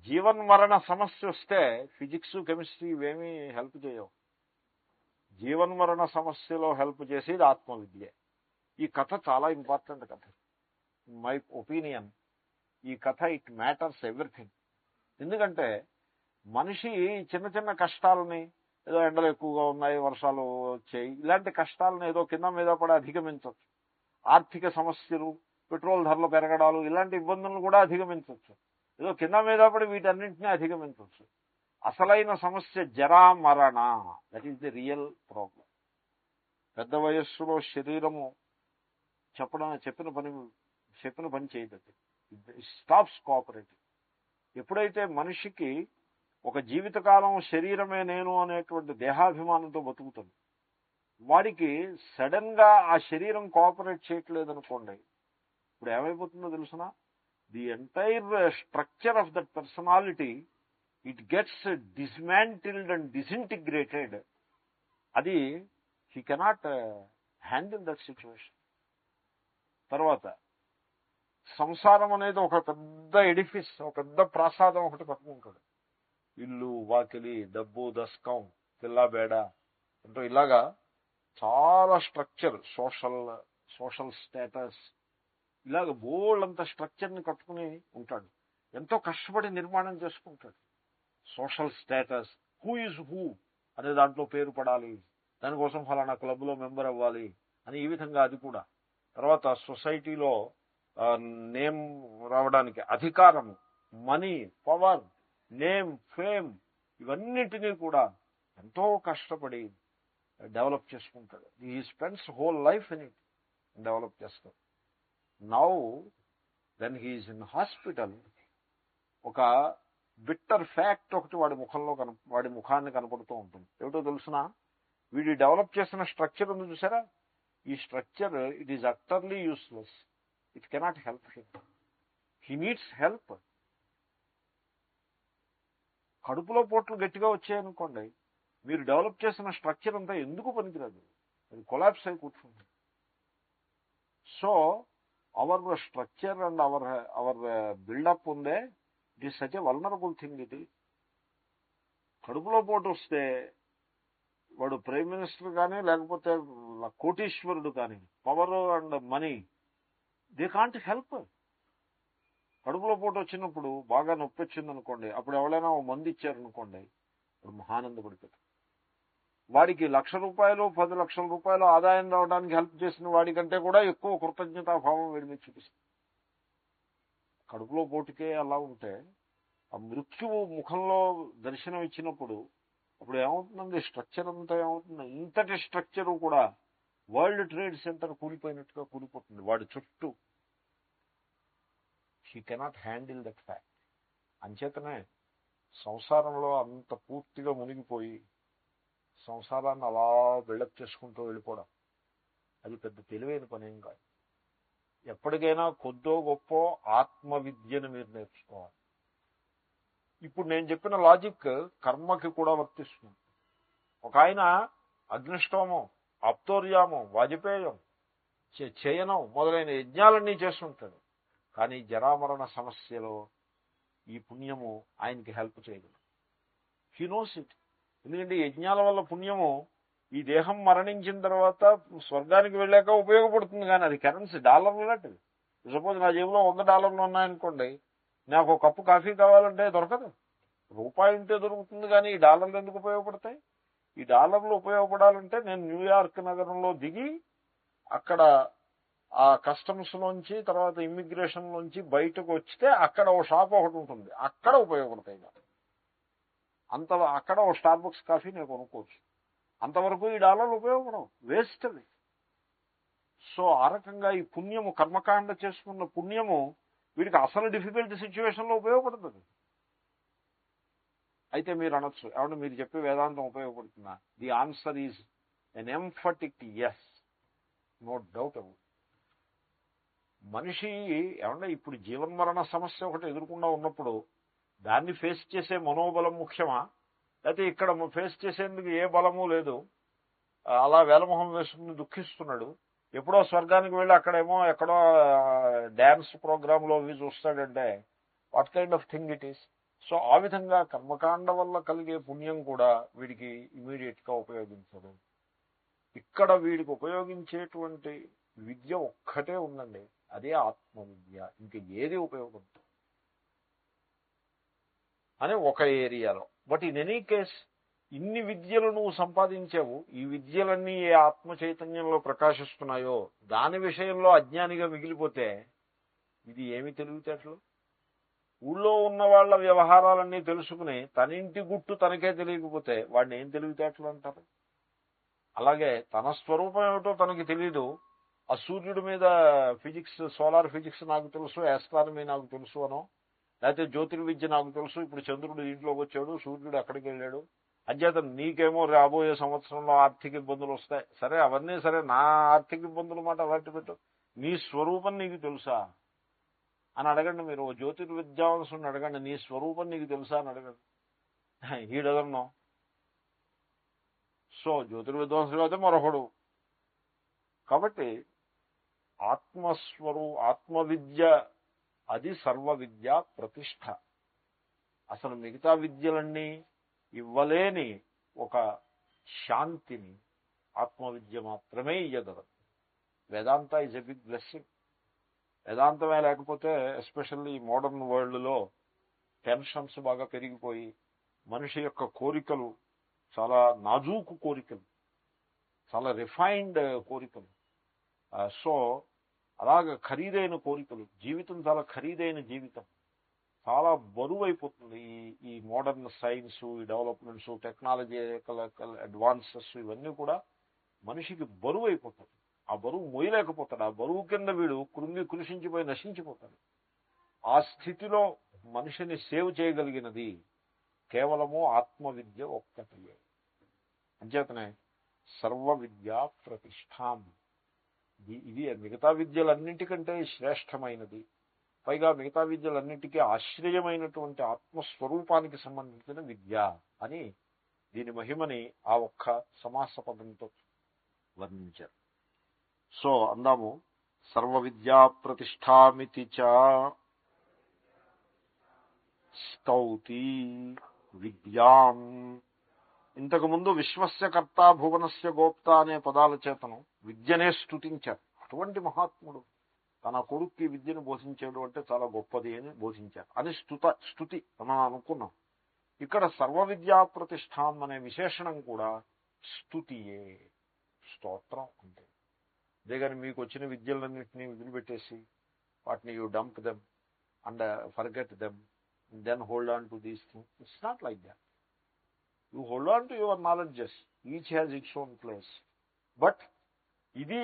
జీవన్మరణ సమస్య వస్తే ఫిజిక్స్, కెమిస్ట్రీ ఇవేమీ హెల్ప్ చేయవు. జీవన్మరణ సమస్యలో హెల్ప్ చేసేది ఆత్మవిద్య. ఈ కథ చాలా ఇంపార్టెంట్ కథ. మై ఒపీనియన్, ఈ కథ ఇట్ మ్యాటర్స్ ఎవ్రీథింగ్. ఎందుకంటే మనిషి చిన్న చిన్న కష్టాలని, ఏదో ఎండలు ఎక్కువగా ఉన్నాయి, వర్షాలు వచ్చాయి, ఇలాంటి కష్టాలను ఏదో కింద మీద పడి అధిగమించవచ్చు. ఆర్థిక సమస్యలు, పెట్రోల్ ధరలు పెరగడాలు, ఇలాంటి ఇబ్బందులను కూడా అధిగమించవచ్చు. ఏదో కింద మీద పడి వీటన్నింటినీ అధిగమించవచ్చు. అసలైన సమస్య జరా మరణ. That is the real problem. పెద్ద వయస్సులో శరీరము చెప్పిన పని చేయదు. Stops cooperating. ఎప్పుడైతే మనిషికి ఒక జీవితకాలం శరీరమే నేను అనేటువంటి దేహాభిమానంతో బతుకుతుంది, వాడికి సడన్ గా ఆ శరీరం కోఆపరేట్ చేయట్లేదు అనుకోండి, ఇప్పుడు ఏమైపోతుందో తెలుసునా, the entire structure of that personality it gets dismantled and disintegrated. అది he cannot handle that situation. తర్వాత సంసారం అనేది ఒక పెద్ద ఎడిఫిస్, ఒక పెద్ద ప్రాసాదం ఒకటి పట్టుకుంటాడు. ఇల్లు, వాకిలి, డబ్బు, దస్కం, పిల్లా బేడ అంటూ ఇలాగా చాలా స్ట్రక్చర్, సోషల్ స్టేటస్, ఇలాగ బోల్డంత స్ట్రక్చర్ని కట్టుకుని ఉంటాడు. ఎంతో కష్టపడి నిర్మాణం చేసుకుంటాడు. Social status, who is who అనే దాంట్లో పేరు పడాలి, దానికోసం ఫలానా క్లబ్లో మెంబర్ అవ్వాలి అని ఈ విధంగా అది కూడా. తర్వాత సొసైటీలో నేమ్ రావడానికి అధికారము, మనీ, పవర్, నేమ్, ఫేమ్, ఇవన్నిటినీ కూడా ఎంతో కష్టపడి డెవలప్ చేసుకుంటాడు. He spends whole life in it, develop చేస్తాడు. Now when he is in hospital, ఒక బిట్టర్ ఫ్యాక్ట్ ఒకటి వాడి ముఖాన్ని కనపడుతూ ఉంటుంది. ఏమిటో తెలుసునా, వీడి డెవలప్ చేసిన స్ట్రక్చర్ ఉంది చూసారా, ఈ structure it is utterly useless. It cannot help him. He needs help. కడుపులో పోట్లు గట్టిగా వచ్చాయనుకోండి, మీరు డెవలప్ చేసిన స్ట్రక్చర్ అంతా ఎందుకు పనికిరాదు, అది కొలాప్స్ అయి కూర్చుంది. So our structure and our buildup ఉందే, it is such a vulnerable thing. ఇది కడుపులో పోటు వస్తే వాడు ప్రైమ్ మినిస్టర్ కానీ లేకపోతే కోటీశ్వరుడు కానీ, power and money, they can't help. కడుపులో పోటు వచ్చినప్పుడు బాగా నొప్పి వచ్చింది అనుకోండి, అప్పుడు ఎవరైనా మందు ఇచ్చారనుకోండి, ఇప్పుడు మహానందపడిపోతాడు. వాడికి ₹1,00,000 ₹10,00,000 ఆదాయం రావడానికి హెల్ప్ చేసిన వాడికంటే కూడా ఎక్కువ కృతజ్ఞతాభావం వీడి మీద చూపిస్తుంది. కడుపులో పోటుకే అలా ఉంటే ఆ మృత్యువు ముఖంలో దర్శనం ఇచ్చినప్పుడు అప్పుడు ఏమవుతుందండి, స్ట్రక్చర్ అంతా ఏమవుతుంది, ఇంతటి స్ట్రక్చరు కూడా వరల్డ్ ట్రేడ్ సెంటర్ కూలిపోయినట్టుగా కూలిపోతుంది వాడి చుట్టూ. He cannot handle that fact. అంచేతనే సంసారంలో అంత పూర్తిగా మునిగిపోయి సంసారాన్ని అలా బిల్డప్ చేసుకుంటూ వెళ్ళిపోవడం అది పెద్ద తెలివైన పనేం కాదు. ఎప్పటికైనా కొద్దో గొప్ప ఆత్మవిద్యను మీరు నేర్చుకోవాలి. ఇప్పుడు నేను చెప్పిన లాజిక్ కర్మకి కూడా వర్తిస్తుంది. ఒక ఆయన అగ్నిష్టోమం, ఆప్తోర్యామం, వాజపేయం, చేయనం మొదలైన యజ్ఞాలన్నీ చేస్తుంటాడు. కానీ జరామరణ సమస్యలో ఈ పుణ్యము ఆయనకి హెల్ప్ చేయగలదు. He knows it. ఎందుకంటే యజ్ఞాల వల్ల పుణ్యము ఈ దేహం మరణించిన తర్వాత స్వర్గానికి వెళ్ళాక ఉపయోగపడుతుంది. కానీ అది కరెన్సీ, డాలర్లు లాంటిది. సపోజ్ నా జేబులో $100 ఉన్నాయనుకోండి, నాకు ఒక కప్పు కాఫీ కావాలంటే దొరకదు. రూపాయి ఉంటే దొరుకుతుంది, కానీ ఈ డాలర్లు ఎందుకు ఉపయోగపడతాయి? ఈ డాలర్లు ఉపయోగపడాలంటే నేను న్యూయార్క్ నగరంలో దిగి అక్కడ ఆ కస్టమ్స్ లోంచి తర్వాత ఇమ్మిగ్రేషన్ లోంచి బయటకు వచ్చితే అక్కడ ఓ షాప్ ఒకటి ఉంటుంది, అక్కడ ఉపయోగపడతాయి. అక్కడ ఓ స్టార్బక్స్ కాఫీ నేను కొనుక్కోవచ్చు. అంతవరకు ఈ డాలర్లు ఉపయోగపడవు, వేస్ట్ అది. సో ఆ రకంగా ఈ పుణ్యము, కర్మకాండ చేసుకున్న పుణ్యము వీడికి అసలు డిఫికల్ట్ సిచ్యువేషన్లో ఉపయోగపడుతుంది. అయితే మీరు అనొచ్చు, ఏమంటే మీరు చెప్పే వేదాంతం ఉపయోగపడుతుందా? The answer is an emphatic yes, no doubt about. మనిషి ఏమంటే ఇప్పుడు జీవన్మరణ సమస్య ఒకటి ఎదుర్కొండా ఉన్నప్పుడు దాన్ని ఫేస్ చేసే మనోబలం ముఖ్యమా, లేకపోతే ఇక్కడ ఫేస్ చేసేందుకు ఏ బలము లేదు, అలా వేలమొహం వేసుకుని దుఃఖిస్తున్నాడు, ఎప్పుడో స్వర్గానికి వెళ్ళి అక్కడేమో ఎక్కడో డ్యాన్స్ ప్రోగ్రాంలో అవి చూస్తాడంటే what kind of thing it is? So ఆ విధంగా కర్మకాండ వల్ల కలిగే పుణ్యం కూడా వీడికి ఇమీడియట్ గా ఉపయోగించదు. ఇక్కడ వీడికి ఉపయోగించేటువంటి విద్య ఒక్కటే ఉందండి, అదే ఆత్మవిద్య. ఇంక ఏది ఉపయోగపడుతుంది అని ఒక ఏరియాలో. బట్ ఇన్ ఎనీ కేస్ ఇన్ని విద్యలు నువ్వు సంపాదించావు, ఈ విద్యలన్నీ ఏ ఆత్మ చైతన్యంలో ప్రకాశిస్తున్నాయో దాని విషయంలో అజ్ఞానిగా మిగిలిపోతే ఇది ఏమి తెలివితేటలు? ఊళ్ళో ఉన్న వాళ్ళ వ్యవహారాలన్నీ తెలుసుకుని తన ఇంటి గుట్టు తనకే తెలియకపోతే వాడిని ఏం తెలివితేటలు అంటారు? అలాగే తన స్వరూపం ఏమిటో తనకి తెలీదు. ఆ సూర్యుడి మీద ఫిజిక్స్, సోలార్ ఫిజిక్స్ నాకు తెలుసు, ఆస్ట్రానమీ నాకు తెలుసు అనో, లేకపోతే జ్యోతిర్విద్య నాకు తెలుసు, ఇప్పుడు చంద్రుడు ఇంట్లోకి వచ్చాడు, సూర్యుడు అక్కడికి వెళ్ళాడు, అంచేత నీకేమో రాబోయే సంవత్సరంలో ఆర్థిక ఇబ్బందులు వస్తాయి. సరే అవన్నీ సరే, నా ఆర్థిక ఇబ్బందుల మాట అలాంటి పెట్టు, నీ స్వరూపం నీకు తెలుసా అని అడగండి. మీరు జ్యోతిర్విద్యావంశుని అడగండి, నీ స్వరూపం నీకు తెలుసా అని అడగండి. ఈ డజన్ నో. సో జ్యోతిర్విద్వాంసుడు అయితే మరొకడు. కాబట్టి ఆత్మవిద్య అది సర్వ విద్య ప్రతిష్ట. అసలు మిగతా విద్యలన్నీ ఇవ్వలేని ఒక శాంతిని ఆత్మవిద్య మాత్రమే ఇయ్యగలదు. వేదాంత ఈజ్ ఎ బిగ్ బ్లెస్సింగ్. వేదాంతమే లేకపోతే ఎస్పెషల్లీ మోడర్న్ వరల్డ్లో టెన్షన్స్ బాగా పెరిగిపోయి మనిషి యొక్క కోరికలు చాలా నాజూకు కోరికలు, చాలా రిఫైన్డ్ కోరికలు, సో అలాగ ఖరీదైన కోరికలు, జీవితం చాలా ఖరీదైన జీవితం, చాలా బరువు అయిపోతుంది. ఈ మోడర్న్ సైన్స్, ఈ డెవలప్మెంట్స్, టెక్నాలజికల్ అడ్వాన్సెస్ ఇవన్నీ కూడా మనిషికి బరువు అయిపోతుంది. ఆ బరువు మోయలేకపోతాడు. ఆ బరువు కింద వీడు కృషించిపోయి నశించిపోతాడు. ఆ స్థితిలో మనిషిని సేవ్ చేయగలిగినది కేవలము ఆత్మవిద్య ఒక్కటే. అంచేతనే సర్వ విద్యా ప్రతిష్టాం, ఇది మిగతా విద్యలన్నింటికంటే శ్రేష్టమైనది. పైగా మిగతా విద్యలన్నింటికీ ఆశ్రయమైనటువంటి ఆత్మస్వరూపానికి సంబంధించిన విద్య అని దీని మహిమని ఆ ఒక్క సమాస పదంతో వర్ణించారు. సో అందాము, సర్వ విద్యా ప్రతిష్టామితి చ స్తౌతి విద్యాం. ఇంతకుముందు విశ్వస్య కర్త భువనస్య గోప్త అనే పదాల చేతను విద్యనే స్తుతించారు. అటువంటి మహాత్ముడు తన కొడుక్కి విద్యను బోధించాడు అంటే చాలా గొప్పది అని బోధించారు అని స్తుతి మనం అనుకున్నాం. ఇక్కడ సర్వ విద్యా ప్రతిష్టాం అనే విశేషణం కూడా స్తుతియే, స్తోత్రం అంటే. అంతేగాని మీకు వచ్చిన విద్యలన్నింటినీ వదిలిపెట్టేసి వాటిని you dump them and forget them, then hold on to these things. It's not like that. You hold on to your knowledges. Each has its own place. But ఇది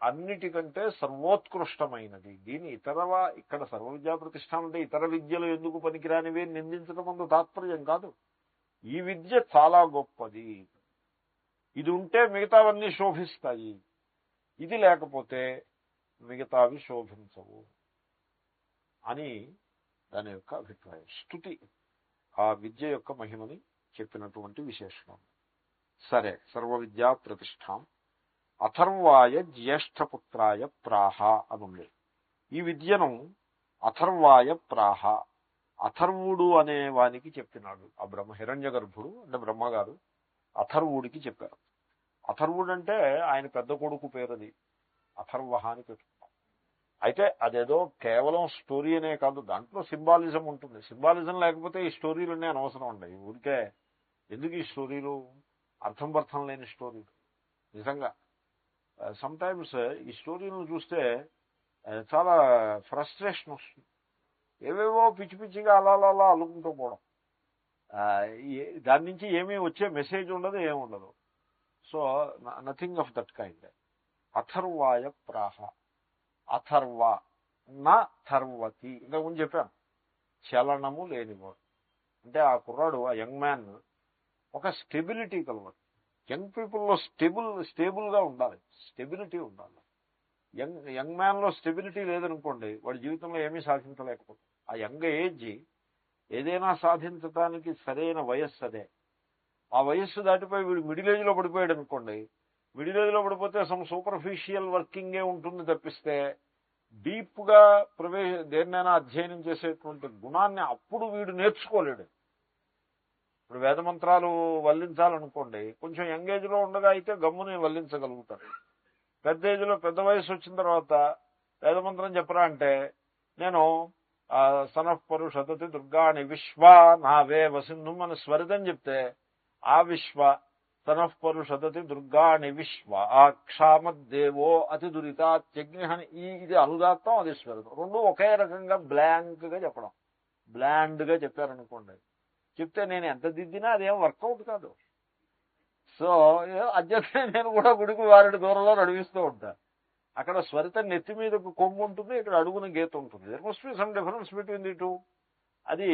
అన్నిటికంటే సర్వోత్కృష్టమైనది. దీని ఇక్కడ సర్వ విద్యా ప్రతిష్టానం అంటే ఇతర విద్యలు ఎందుకు పనికిరానివి నిందించడం అందు తాత్పర్యం కాదు. ఈ విద్య చాలా గొప్పది, ఇది ఉంటే మిగతావన్నీ శోభిస్తాయి, ఇది లేకపోతే మిగతావి శోభించవు అని దాని యొక్క అభిప్రాయం. స్తుతి ఆ విద్య యొక్క మహిమని చెప్పినటువంటి విశేషణం. సరే, సర్వ విద్యా ప్రతిష్టాం అథర్వాయ జ్యేష్ఠపుత్రాయ ప్రాహ అనుంది. ఈ విద్యను అథర్వాయ ప్రాహ, అథర్వుడు అనే వానికి చెప్పినాడు. ఆ హిరణ్య గర్భుడు అంటే బ్రహ్మగారు అథర్వుడికి చెప్పారు. అథర్వుడు అంటే ఆయన పెద్ద కొడుకు పేరుది, అథర్వ అని పెట్టుకున్నాం. అయితే అదేదో కేవలం స్టోరీ అనే కాదు, దాంట్లో సింబాలిజం ఉంటుంది. సింబాలిజం లేకపోతే ఈ స్టోరీలన్నీ అనవసరం ఉండవు. ఊరికే ఎందుకు ఈ స్టోరీలు, అర్థం లేని స్టోరీలు. నిజంగా సమ్టైమ్స్ ఈ స్టోరీలను చూస్తే చాలా ఫ్రస్ట్రేషన్ వస్తుంది. ఏవేవో పిచ్చి పిచ్చిగా అలా అలా అల్లుకుంటూ పోవడం, దాని నుంచి ఏమీ వచ్చే మెసేజ్ ఉండదు, ఏముండదు. So nothing of that kind. అథర్వాయ ప్రాహ, అథర్వ నా థర్వతి, ఇంతకుముందు చెప్పాను, చలనము లేనివాడు. అంటే ఆ కుర్రాడు, ఆ యంగ్ మ్యాన్ ఒక స్టెబిలిటీ కలవాడు. యంగ్ పీపుల్లో స్టేబుల్గా ఉండాలి, స్టెబిలిటీ ఉండాలి. యంగ్ మ్యాన్లో స్టెబిలిటీ లేదనుకోండి, వాడి జీవితంలో ఏమీ సాధించలేకపోతుంది. ఆ యంగ్ ఏజ్ ఏదైనా సాధించడానికి సరైన వయస్సు అదే. ఆ వయస్సు దాటిపోయి వీడు మిడిల్ ఏజ్లో పడిపోయాడు అనుకోండి, మిడిల్ ఏజ్లో పడిపోతే సమ్ సూపర్ఫిషియల్ వర్కింగే ఉంటుంది తప్పిస్తే డీప్గా దేన్నైనా అధ్యయనం చేసేటువంటి గుణాన్ని అప్పుడు వీడు నేర్చుకోలేడు. ఇప్పుడు వేదమంత్రాలు వల్లించాలనుకోండి, కొంచెం యంగ్ ఏజ్లో ఉండగా అయితే గమ్ముని వల్లించగలుగుతారు. పెద్ద ఏజ్లో, పెద్ద వయసు వచ్చిన తర్వాత వేదమంత్రం చెప్పరా అంటే, నేను సనఃపరు శతతి దుర్గాణి విశ్వ నావే వసింధు అని స్వరితం చెప్తే, ఆ విశ్వ సనఃపరు శతతి దుర్గాణి విశ్వ ఆ క్షామద్దేవో అతి దురితాత్యగ్ని అని ఇది అనుదాత్తం, అది స్వరితం. రెండు ఒకే రకంగా బ్లాంక్గా చెప్పడం. బ్లాండ్గా చెప్పారనుకోండి, చెప్తే నేను ఎంత దిద్దినా అదేం వర్కౌట్ కాదు. సో అధ్యక్ష నేను కూడా గుడికి వారి దూరంలో నడిపిస్తూ ఉంటాను. అక్కడ స్వరితం నెత్తి మీద కొమ్ము ఉంటుంది, ఇక్కడ అడుగున గీత ఉంటుంది. There must be some difference between the two. అది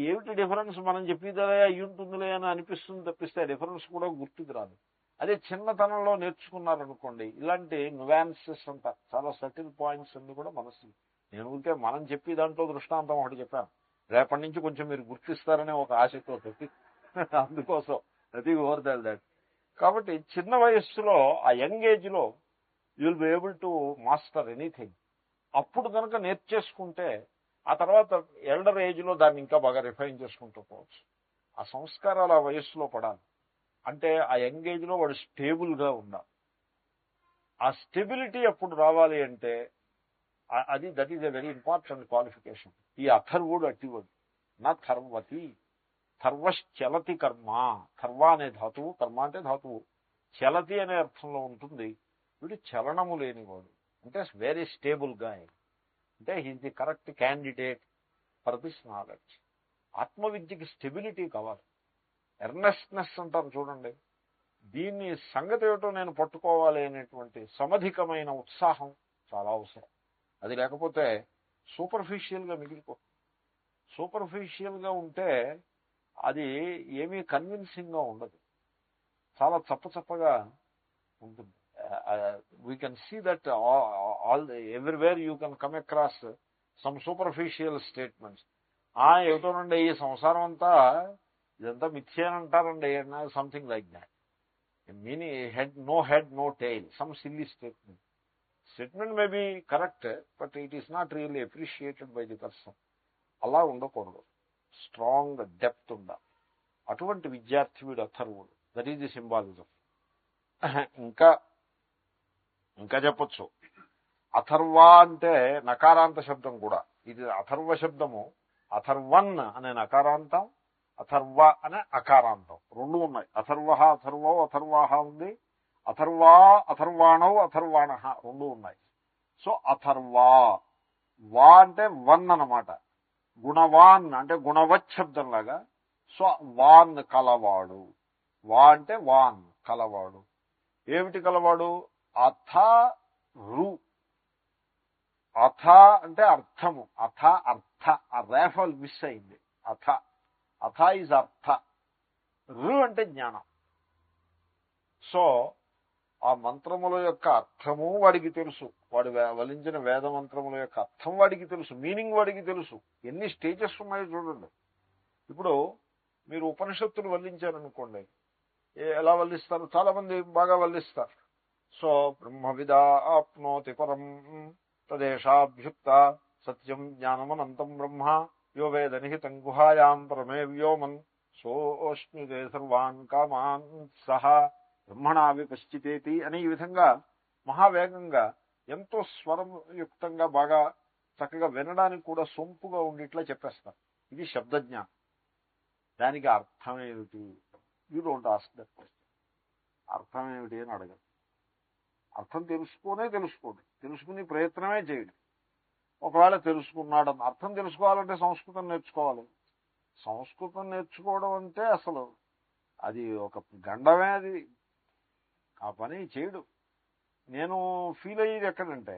ఏమిటి డిఫరెన్స్ మనం చెప్పేదే అయ్యి ఉంటుందిలే అని అనిపిస్తుంది తప్పిస్తే డిఫరెన్స్ కూడా గుర్తుకు రాదు. అదే చిన్నతనంలో నేర్చుకున్నారనుకోండి, ఇలాంటి నువాన్సెస్ అంతా చాలా సటిల్ పాయింట్స్ అన్ని కూడా మనసు. నేను ఉంటే మనం చెప్పి దాంట్లో దృష్టాంతం ఒకటి చెప్పాను, రేపటి నుంచి కొంచెం మీరు గుర్తిస్తారనే ఒక ఆశతో చెప్పి, అందుకోసం అది ఓవర్ దాట్. కాబట్టి చిన్న వయస్సులో, ఆ యంగ్ ఏజ్లో you will be able to master anything. అప్పుడు కనుక నేర్చేసుకుంటే ఆ తర్వాత ఎల్డర్ ఏజ్లో దాన్ని ఇంకా బాగా రిఫైన్ చేసుకుంటూ పోవచ్చు. ఆ సంస్కారాలు ఆ వయస్సులో పడాలి. అంటే ఆ యంగ్ ఏజ్ లో వాడు స్టేబుల్ గా ఉండాలి. ఆ స్టెబిలిటీ ఎప్పుడు రావాలి అంటే అది that is a very important qualification. ఈ అథర్వుడు అట్టివాడు. నా థర్వతి, థర్వశ్చలతి కర్మ. థర్వ అనే ధాతువు, కర్మ అంటే ధాతువు, చలతి అనే అర్థంలో ఉంటుంది. వీడు చలనము లేనివాడు అంటే వెరీ స్టేబుల్ గా, అంటే he's the correct candidate for this knowledge. ఆత్మవిద్యకి స్టెబిలిటీ కావాలి. ఎర్నెస్ట్నెస్ అంటారు చూడండి, దీన్ని సంగతి ఏమిటో నేను పట్టుకోవాలి అనేటువంటి సమధికమైన ఉత్సాహం చాలా అవసరం. అది లేకపోతే సూపర్ఫిషియల్గా మిగిలిపోతుంది. సూపర్ఫిషియల్గా ఉంటే అది ఏమీ కన్విన్సింగ్గా ఉండదు, చాలా చప్పచప్పగా ఉంటుంది. We can see that everywhere you can come across some superficial statements. ఏమిటోనండి ఈ సంసారం అంతా ఇదంతా మిథ్యేనంటారండి, something like that. Meaning head, no tail. Some silly statement. Statement may be correct, but it is not really appreciated by the person. అలా ఉండకూడదు, స్ట్రాంగ్ డెప్త్ ఉండాలి. అటువంటి విద్యార్థి వీడు అథర్వుడు. That is the symbolism. ఇంకా చెప్పొచ్చు, అథర్వ అంటే నకారాంత శబ్దం కూడా. ఇది అథర్వ శబ్దము. అథర్వన్ అనే నకారాంతం, అథర్వ అనే అకారాంతం రెండు ఉన్నాయి. అథర్వ, అథర్వో, అథర్వాహ ఉంది. అథర్వా, అథర్వాణౌ, అథర్వాణ రెండు ఉన్నాయి. సో అథర్వా, వా అంటే వన్ అన్నమాట. గుణవాన్ అంటే గుణవత్ శబ్దం లాగా. సో వాన్ కలవాడు. వా అంటే వాన్ కలవాడు. ఏమిటి కలవాడు? అథ రు. అథ అంటే అర్థము. అథ అర్థ, ఆ రేఫల్ మిస్ అయింది. అథ, అథ ఈజ్ అర్థ. రు అంటే జ్ఞానం. సో ఆ మంత్రముల యొక్క అర్థము వాడికి తెలుసు. వాడు వలించిన వేద మంత్రముల యొక్క అర్థం వాడికి తెలుసు, మీనింగ్ వాడికి తెలుసు. ఎన్ని స్టేజెస్ ఉన్నాయో చూడండి. ఇప్పుడు మీరు ఉపనిషత్తులు వల్లించారనుకోండి, ఎలా వల్లిస్తారు? చాలా మంది బాగా వల్లిస్తారు. సో బ్రహ్మవిదా ఆప్నోతి పరం తదేషాభ్యుక్త సత్యం జ్ఞానమనంతం బ్రహ్మ యో వేద నిహితం గుహాయాం పరమే వ్యోమన్ సోష్ణుదే సర్వాన్ కామాన్ సహ బ్రహ్మణా విపశ్చితేతి అని ఈ విధంగా మహావేగంగా ఎంతో స్వరయుక్తంగా బాగా చక్కగా వినడానికి కూడా సొంపుగా ఉండేట్లా చెప్పేస్తారు. ఇది శబ్దజ్ఞానం. దానికి అర్థం ఏమిటి? You don't ask that question. అర్థం ఏమిటి అని అడగదు. అర్థం తెలుసుకోండి, తెలుసుకునే ప్రయత్నమే చేయండి. ఒకవేళ తెలుసుకున్నాడు, అర్థం తెలుసుకోవాలంటే సంస్కృతం నేర్చుకోవాలి. సంస్కృతం నేర్చుకోవడం అంటే అసలు అది ఒక గండమే. అది ఆ పని చేయడు. నేను ఫీల్ అయ్యేది ఎక్కడంటే,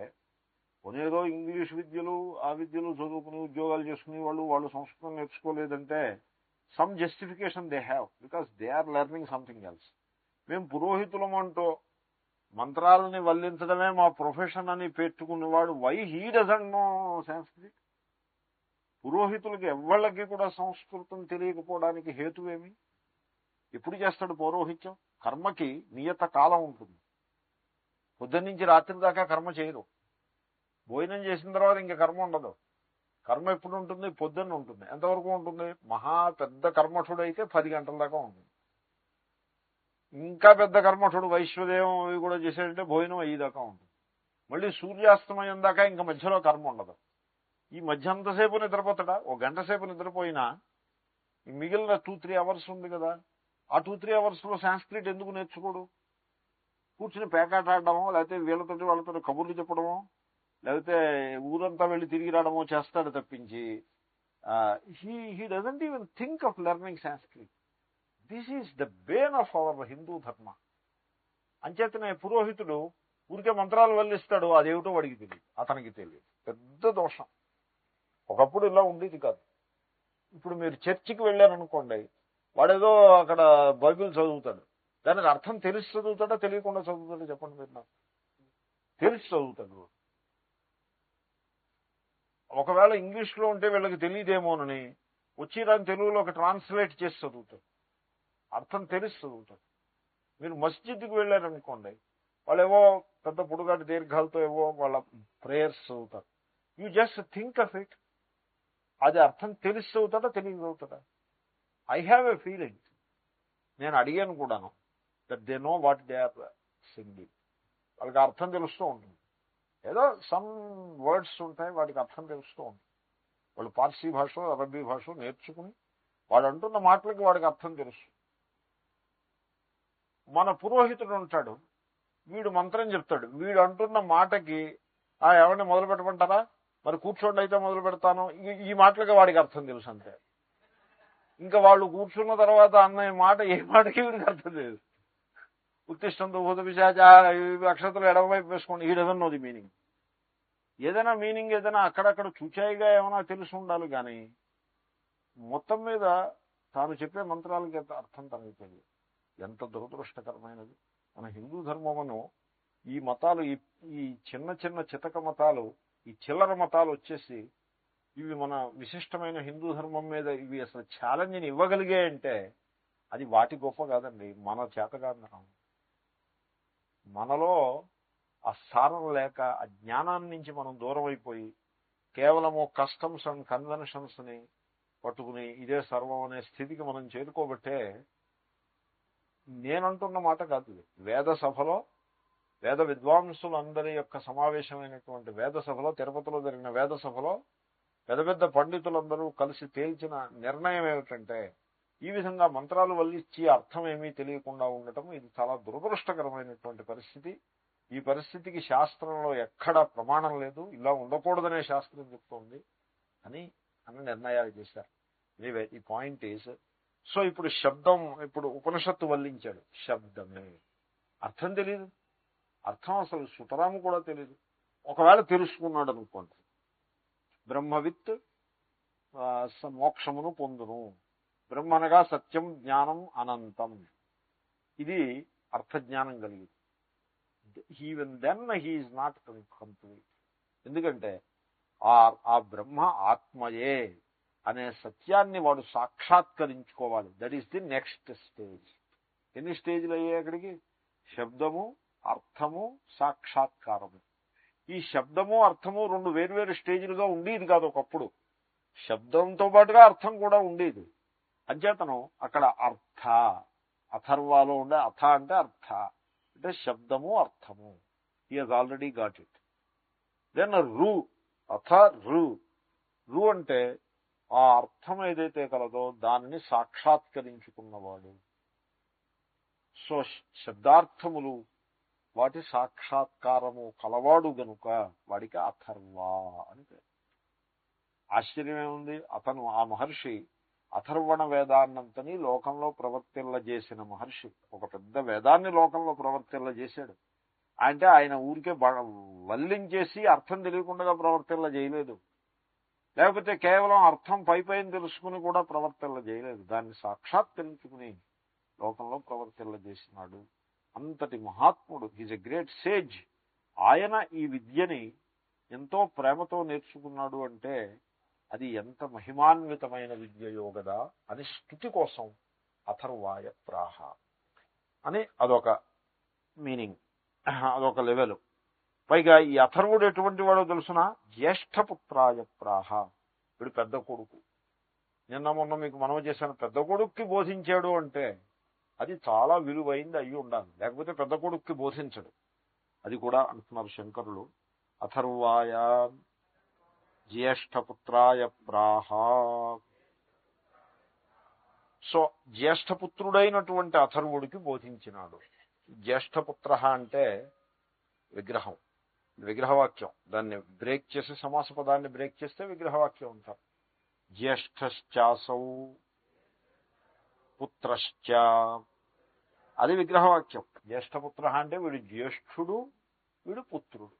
కొనేదో ఇంగ్లీష్ విద్యలు ఆ విద్యలు చదువుకుని ఉద్యోగాలు చేసుకునే వాళ్ళు సంస్కృతం నేర్చుకోలేదంటే some justification they have, because they are learning something else. మేము పురోహితులం అంటూ మంత్రాలని వల్లించడమే మా ప్రొఫెషన్ అని పెట్టుకునేవాడు, వై హీ డజంట్ నో సంస్కృతి? పురోహితులకి ఎవళ్ళకి కూడా సంస్కృతం తెలియకపోవడానికి హేతువేమి? ఎప్పుడు చేస్తాడు పౌరోహిత్యం? కర్మకి నియత కాలం ఉంటుంది. పొద్దున్నుంచి రాత్రి దాకా కర్మ చేయరు. భోజనం చేసిన తర్వాత ఇంకా కర్మ ఉండదు. కర్మ ఎప్పుడు ఉంటుంది? పొద్దున్న ఉంటుంది. ఎంతవరకు ఉంటుంది? మహా పెద్ద కర్మఠుడు అయితే 10 గంటల దాకా ఉంటుంది. ఇంకా పెద్ద కర్మఠుడు వైశ్వదేవం అవి కూడా చేసేటంటే భోజనం 5 దాకా ఉంటుంది. మళ్ళీ సూర్యాస్తమయం దాకా ఇంకా మధ్యలో కర్మ ఉండదు. ఈ మధ్య అంతసేపు నిద్రపోతాడా? ఓ గంట సేపు నిద్రపోయినా మిగిలిన 2-3 అవర్స్ ఉంది కదా, ఆ 2-3 అవర్స్లో సాంస్క్రిట్ ఎందుకు నేర్చుకోడు? కూర్చుని పేకాట ఆడడమో, లేకపోతే వాళ్ళతో కబుర్లు చెప్పడమో, లేకపోతే ఊరంతా వెళ్ళి తిరిగి రావడమో చేస్తాడు తప్పించి he doesn't even think of learning Sanskrit. This is the bane of our Hindu dharma. అంచేతనే పురోహితుడు ఊరికే మంత్రాలు వల్లిస్తాడు, అదేమిటో వాడికి తెలియదు, అతనికి తెలియదు. పెద్ద దోషం. ఒకప్పుడు ఇలా ఉండేది కాదు. ఇప్పుడు మీరు చర్చికి వెళ్ళారనుకోండి, వాడేదో అక్కడ బైబిల్ చదువుతాడు, దానికి అర్థం తెలిసి చదువుతాడా తెలియకుండా చదువుతాడా చెప్పండి మీరు నాకు? తెలిసి చదువుతాడు. ఒకవేళ ఇంగ్లీష్లో ఉంటే వీళ్ళకి తెలియదేమోనని వచ్చి దాని తెలుగులో ఒక ట్రాన్స్లేట్ చేసి చదువుతాడు, అర్థం తెలిసి చదువుతాడు. మీరు మస్జిద్కి వెళ్ళారనుకోండి, వాళ్ళు ఏవో పెద్ద పొడుగాటి దీర్ఘాలతో ఏవో వాళ్ళ ప్రేయర్స్ చదువుతారు. You just think of it. అది అర్థం తెలిసి చదువుతాడా తెలియక చదువుతాడా? ఐ హ్యావ్ ఎ ఫీలింగ్ నేను అడిగాను కూడాను, that they know what they are singing. వాళ్ళకి అర్థం తెలుస్తూ ఉంటుంది. ఏదో సమ్ వర్డ్స్ ఉంటాయి, వాటికి అర్థం తెలుస్తూ ఉంటుంది. వాళ్ళు పార్సీ భాష, అరబ్బీ భాష నేర్చుకుని వాడు అంటున్న మాటలకి వాడికి అర్థం తెలుసు. మన పురోహితుడు ఉంటాడు, వీడు మంత్రం చెప్తాడు, వీడు అంటున్న మాటకి ఎవరిని మొదలు పెట్టమంటారా, మరి కూర్చోండి అయితే మొదలు పెడతాను, ఈ మాటలకి వాడికి అర్థం తెలుసు అంతే. ఇంకా వాళ్ళు కూర్చున్న తర్వాత అన్న మాట ఏ మాటకి వీడికి అర్థం లేదు. ఉత్తిష్టంతో భూత పిశాచ అక్షతలు ఎడమవైపు వేసుకోండి, ఈ డజన్ నో ది మీనింగ్. ఏదైనా మీనింగ్ ఏదైనా అక్కడక్కడ చూచాయిగా ఏమైనా తెలిసి ఉండాలి, కానీ మొత్తం మీద తాను చెప్పే మంత్రాలకి అర్థం తనకి తెలియదు. ఎంత దురదృష్టకరమైనది. మన హిందూ ధర్మమును ఈ మతాలు, ఈ చిన్న చిన్న చితక మతాలు, ఈ చిల్లర మతాలు వచ్చేసి ఇవి మన విశిష్టమైన హిందూ ధర్మం మీద ఇవి అసలు ఛాలెంజ్ని ఇవ్వగలిగాయంటే అది వాటి గొప్ప కాదండి, మన చేత కాదు. మనలో ఆ సారం లేక ఆ జ్ఞానాన్ని నుంచి మనం దూరం అయిపోయి కేవలము కస్టమ్స్ అండ్ కన్వెన్షన్స్ ని పట్టుకుని ఇదే సర్వం అనే స్థితికి మనం చేరుకోబట్టే. నేనంటున్న మాట కాదు, వేద సభలో వేద విద్వాంసులందరి యొక్క సమావేశమైనటువంటి వేద సభలో, తిరుపతిలో జరిగిన వేద సభలో పెద్ద పెద్ద పండితులందరూ కలిసి తేల్చిన నిర్ణయం ఏమిటంటే ఈ విధంగా మంత్రాలు వల్లిచ్చి అర్థం ఏమీ తెలియకుండా ఉండటం ఇది చాలా దురదృష్టకరమైనటువంటి పరిస్థితి. ఈ పరిస్థితికి శాస్త్రంలో ఎక్కడా ప్రమాణం లేదు, ఇలా ఉండకూడదనే శాస్త్రం చెప్తోంది అని నిర్ణయాలు చేశారు. ఎనీవే ఈ పాయింట్ ఈజ్, సో ఇప్పుడు శబ్దం, ఇప్పుడు ఉపనిషత్తు వల్లించాడు శబ్దమే, అర్థం తెలియదు, అర్థం అసలు సుతరాము కూడా తెలియదు. ఒకవేళ తెలుసుకున్నాడు అనుకోండి, బ్రహ్మవిత్ మోక్షమును పొందును, బ్రహ్మనగా సత్యం జ్ఞానం అనంతం, ఇది అర్థజ్ఞానం కలిగింది. Even then he is not complete. ఎందుకంటే ఆ బ్రహ్మ ఆత్మయే అనే సత్యాన్ని వాడు సాక్షాత్కరించుకోవాలి. That is the next stage. ఎన్ని స్టేజ్లు అయ్యాయి అక్కడికి? శబ్దము, అర్థము, సాక్షాత్కారము. ఈ శబ్దము అర్థము రెండు వేర్వేరు స్టేజ్లుగా ఉండేది కాదు ఒకప్పుడు. శబ్దంతో పాటుగా అర్థం కూడా ఉండేది. అంచేతను అక్కడ అర్థ, అథర్వాలో ఉండే అథ అంటే అర్థ అంటే శబ్దము అర్థము. He has already got it. Then రు, అథ రు. రు అంటే ఆ అర్థం ఏదైతే కలదో దానిని సాక్షాత్కరించుకున్నవాడు. సో శబ్దార్థములు వాటి సాక్షాత్కారము కలవాడు గనుక వాడికి అథర్వ అని పేరు. ఆశ్చర్యమేముంది, అతను ఆ మహర్షి అథర్వణ వేదాన్నంతని లోకంలో ప్రవర్తిల్లజేసిన మహర్షి. ఒక పెద్ద వేదాన్ని లోకంలో ప్రవర్తిల్లజేశాడు. అంటే ఆయన ఊరికే వల్లించేసి అర్థం తెలియకుండా ప్రవర్తిల్ల చేయలేదు, లేకపోతే కేవలం అర్థం పైపైన తెలుసుకుని కూడా ప్రవర్తిల్ల చేయలేదు. దాన్ని సాక్షాత్కరించుకుని లోకంలో ప్రవర్తిల్ల చేసినాడు. అంతటి మహాత్ముడు, హీజ్ ఎ గ్రేట్ సేజ్. ఆయన ఈ విద్యని ఎంతో ప్రేమతో నేర్చుకున్నాడు అంటే అది ఎంత మహిమాన్వితమైన విద్యయో గదా అని స్తుతి కోసం అథర్వాయ ప్రాహ అని అదొక మీనింగ్, అదొక లెవెల్. పైగా ఈ అథర్వుడు ఎటువంటి వాడో తెలుసునా? జ్యేష్ఠపుత్రాయ ప్రాహ. వీడు పెద్ద కొడుకు. నిన్న మొన్న మీకు మనవి చేశాను, పెద్ద కొడుక్కి బోధించాడు అంటే అది చాలా విలువైంది అయ్యి ఉండాలి, లేకపోతే పెద్ద కొడుక్కి బోధించడు. అది కూడా అంటున్నారు శంకరులు. అథర్వాయ జ్యేష్ఠపుత్రాయ ప్రాహ. సో జ్యేష్ఠపుత్రుడైనటువంటి అథర్వుడికి బోధించినాడు. జ్యేష్ఠపుత్ర అంటే విగ్రహం, విగ్రహవాక్యం. దాన్ని బ్రేక్ చేసి సమాస పదాన్ని బ్రేక్ చేస్తే విగ్రహవాక్యం ఉంటారు. జ్యేష్ఠశ్చాసౌ పుత్రశ్చ, అది విగ్రహవాక్యం. జ్యేష్ఠపుత్ర అంటే వీడు జ్యేష్ఠుడు, వీడు పుత్రుడు,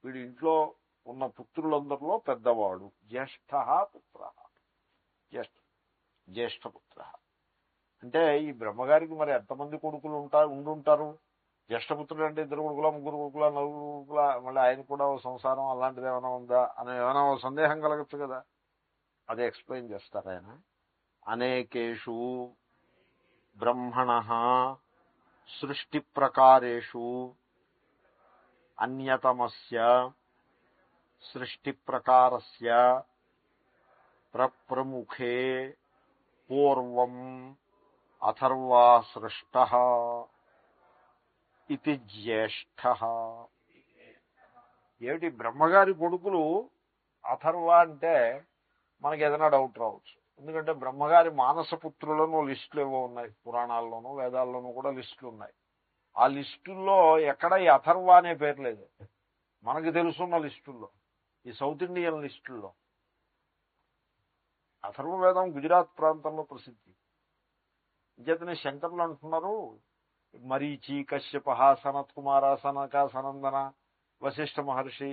వీడి ఇంట్లో ఉన్న పుత్రులందరిలో పెద్దవాడు. జ్యేష్ఠ పుత్ర, జ్యేష్ఠపుత్ర అంటే ఈ బ్రహ్మగారికి మరి ఎంతమంది కొడుకులు ఉండుంటారు? జ్యేష్ఠపుత్రుడు అంటే ఇద్దరు కొడుకులా, ముగ్గురు కొడుకులా, నలుగురు కొడుకులా, మళ్ళీ ఆయన కూడా ఓ సంసారం అలాంటిది ఏమైనా ఉందా అని ఏమైనా ఓ సందేహం కలగచ్చు కదా. అదే ఎక్స్ప్లెయిన్ చేస్తారు ఆయన. అనేకేషు బ్రహ్మణ సృష్టి ప్రకారేషు అన్యతమస్య సృష్టి ప్రకారస్య ప్రముఖే పూర్వం అథర్వా సృష్టః ఇది జ్యేష్ఠః. ఏమిటి బ్రహ్మగారి కొడుకులు అథర్వ అంటే మనకి ఏదైనా డౌట్ రావచ్చు. ఎందుకంటే బ్రహ్మగారి మానసపుత్రులను లిస్టులు ఏవో ఉన్నాయి, పురాణాల్లోనూ వేదాల్లోనూ కూడా లిస్టులు ఉన్నాయి. ఆ లిస్టుల్లో ఎక్కడ ఈ అథర్వ అనే పేరు లేదు మనకి తెలుసున్న లిస్టుల్లో. ఈ సౌత్ ఇండియన్ లిస్టుల్లో అథర్వవేదం గుజరాత్ ప్రాంతంలో ప్రసిద్ధి. ఇంచేతనే శంకరులు అంటున్నారు, మరీచి, కశ్యప, సనత్ కుమార, సనక, సనందన, వశిష్ఠ మహర్షి,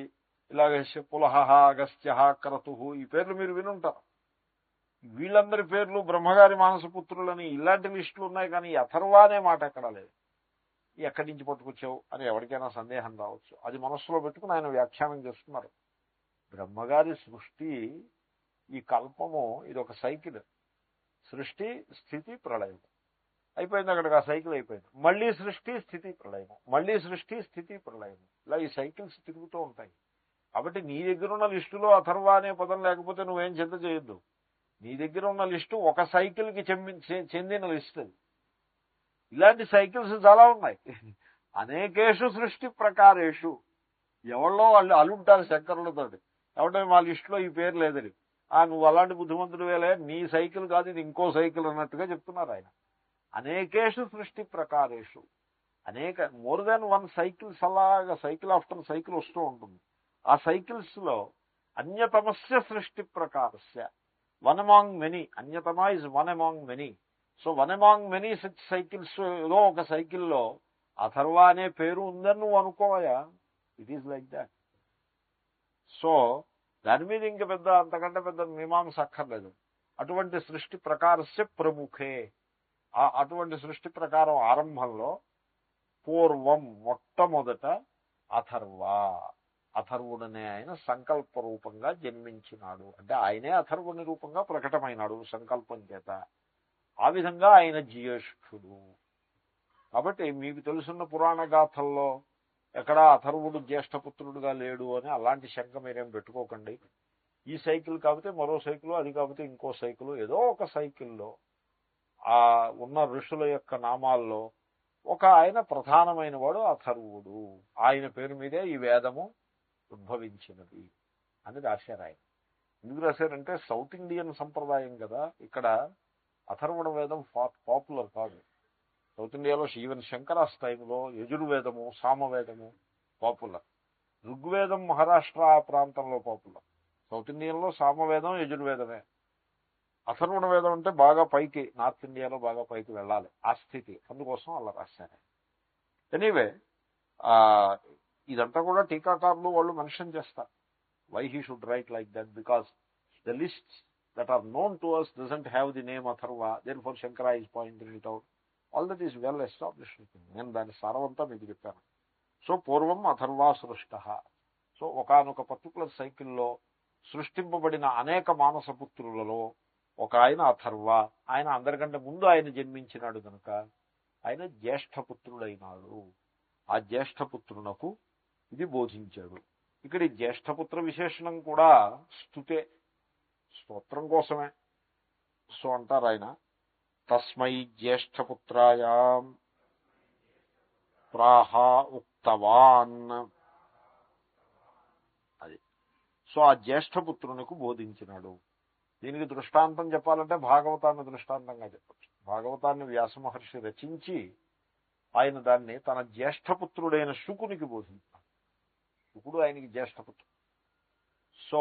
ఇలాగ పులహ, అగస్త్య, క్రతు, ఈ పేర్లు మీరు వినుంటారు. వీళ్ళందరి పేర్లు బ్రహ్మగారి మానసపుత్రులని ఇలాంటి లిస్టులు ఉన్నాయి, కానీ అథర్వ అనే మాట ఎక్కడా లేదు. ఎక్కడి నుంచి పట్టుకొచ్చావు అని ఎవరికైనా సందేహం రావచ్చు. అది మనస్సులో పెట్టుకుని ఆయన వ్యాఖ్యానం చేస్తున్నారు. బ్రహ్మగారి సృష్టి, ఈ కల్పము, ఇది ఒక సైకిల్. సృష్టి, స్థితి, ప్రళయం అయిపోయింది. అక్కడికి ఆ సైకిల్ అయిపోయింది. మళ్ళీ సృష్టి, స్థితి, ప్రళయం, మళ్ళీ సృష్టి, స్థితి, ప్రళయం, ఇలా ఈ సైకిల్స్ తిరుగుతూ ఉంటాయి. కాబట్టి నీ దగ్గర ఉన్న లిస్టులో అథర్వ అనే పదం లేకపోతే నువ్వేం చింత చేయొద్దు. నీ దగ్గర ఉన్న లిస్టు ఒక సైకిల్కి చెందిన లిస్టు. ఇలాంటి సైకిల్స్ చాలా ఉన్నాయి. అనేకేషు సృష్టి ప్రకారేషు. ఎవరో వాళ్ళు అలుంటారు శంకరులతో, ఎవడో మా లిస్టులో ఈ పేరు లేదని. నువ్వు అలాంటి బుద్ధిమంతుడు వేలే, నీ సైకిల్ కాదు ఇది ఇంకో సైకిల్ అన్నట్టుగా చెప్తున్నారు ఆయన. అనేకేషు సృష్టి ప్రకారేషు, అనేక మోర్ దాన్ వన్ సైకిల్స్, అలాగా సైకిల్ ఆఫ్టర్ సైకిల్ వస్తూ ఉంటుంది. ఆ సైకిల్స్ లో అన్యతమస్య సృష్టి ప్రకారస్య, వన్ అమాంగ్ మెనీ, అన్యతమా is one among many. So one among many such cycles ఏదో ఒక సైకిల్లో అథర్వ అనే పేరు ఉందని నువ్వు అనుకోవయా. It is like that. So దాని మీద ఇంక పెద్ద అంతకంటే పెద్ద మీమాంస అక్కర్లేదు. అటువంటి సృష్టి ప్రకారస్య ప్రముఖే, అటువంటి సృష్టి ప్రకారం ఆరంభంలో పూర్వం మొట్టమొదట అథర్వ, అథర్వుడనే ఆయన సంకల్ప రూపంగా జన్మించినాడు. అంటే ఆయనే అథర్వుని రూపంగా ప్రకటమైనాడు సంకల్పం చేత. ఆ విధంగా ఆయన జ్యేష్ఠుడు. కాబట్టి మీకు తెలుసున్న పురాణ గాథల్లో ఎక్కడా అథర్వుడు జ్యేష్ఠపుత్రుడుగా లేడు అని అలాంటి శంక మీరేం పెట్టుకోకండి. ఈ సైకిల్ కాకపోతే మరో సైకిల్, అది కాకపోతే ఇంకో సైకిల్, ఏదో ఒక సైకిల్లో ఆ ఉన్న ఋషుల యొక్క నామాల్లో ఒక ఆయన ప్రధానమైన వాడు అథర్వుడు. ఆయన పేరు మీదే ఈ వేదము ఉద్భవించినది అని రాశారు ఆయన. ఎందుకు రాశారంటే సౌత్ ఇండియన్ సంప్రదాయం కదా, ఇక్కడ అథర్వణ వేదం పాపులర్ కాదు. సౌత్ ఇండియాలో ఈవెన్ శంకరాస్ టైంలో యజుర్వేదము, సామవేదము పాపులర్. ఋగ్వేదం మహారాష్ట్ర ఆ ప్రాంతంలో పాపులర్. సౌత్ ఇండియన్లో సామవేదం, యజుర్వేదమే. అథర్వణ వేదం అంటే బాగా పైకి, నార్త్ ఇండియాలో బాగా పైకి వెళ్ళాలి ఆ స్థితి. అందుకోసం అలా రాశారు. ఎనీవే ఇదంతా కూడా టీకాకారులు వాళ్ళు మెన్షన్ చేస్తారు. Why he should write like that, because the lists that are known to us doesn't have the name Atharva, therefore Shankara is pointing it out. All that is well established. నేను దాని సారవంతా మీకు చెప్పాను. సో పూర్వం అథర్వా సృష్ట. సో ఒకనొక పర్టికులర్ సైకిల్లో సృష్టింపబడిన అనేక మానసపుత్రులలో ఒక ఆయన అథర్వ. ఆయన అందరికంటే ముందు ఆయన జన్మించినాడు కనుక ఆయన జ్యేష్ఠపుత్రుడైనాడు. ఆ జ్యేష్ఠపుత్రునకు ఇది బోధించాడు. ఇక్కడ ఈ జ్యేష్ఠపుత్ర విశేషణం కూడా స్తుతే, స్తోత్రం కోసమే. సో అంటారు ఆయన, తస్మై జ్యేష్ఠపుత్రాయ ప్రాహ ఉక్తవాన్. అది. సో ఆ జ్యేష్ఠపుత్రునికి బోధించినాడు. దీనికి దృష్టాంతం చెప్పాలంటే భాగవతాన్ని దృష్టాంతంగా చెప్పచ్చు. భాగవతాన్ని వ్యాస మహర్షి రచించి ఆయన దాన్ని తన జ్యేష్ఠపుత్రుడైన శుకునికి బోధించాడు. శుకుడు ఆయనకి జ్యేష్ఠపుత్రుడు. సో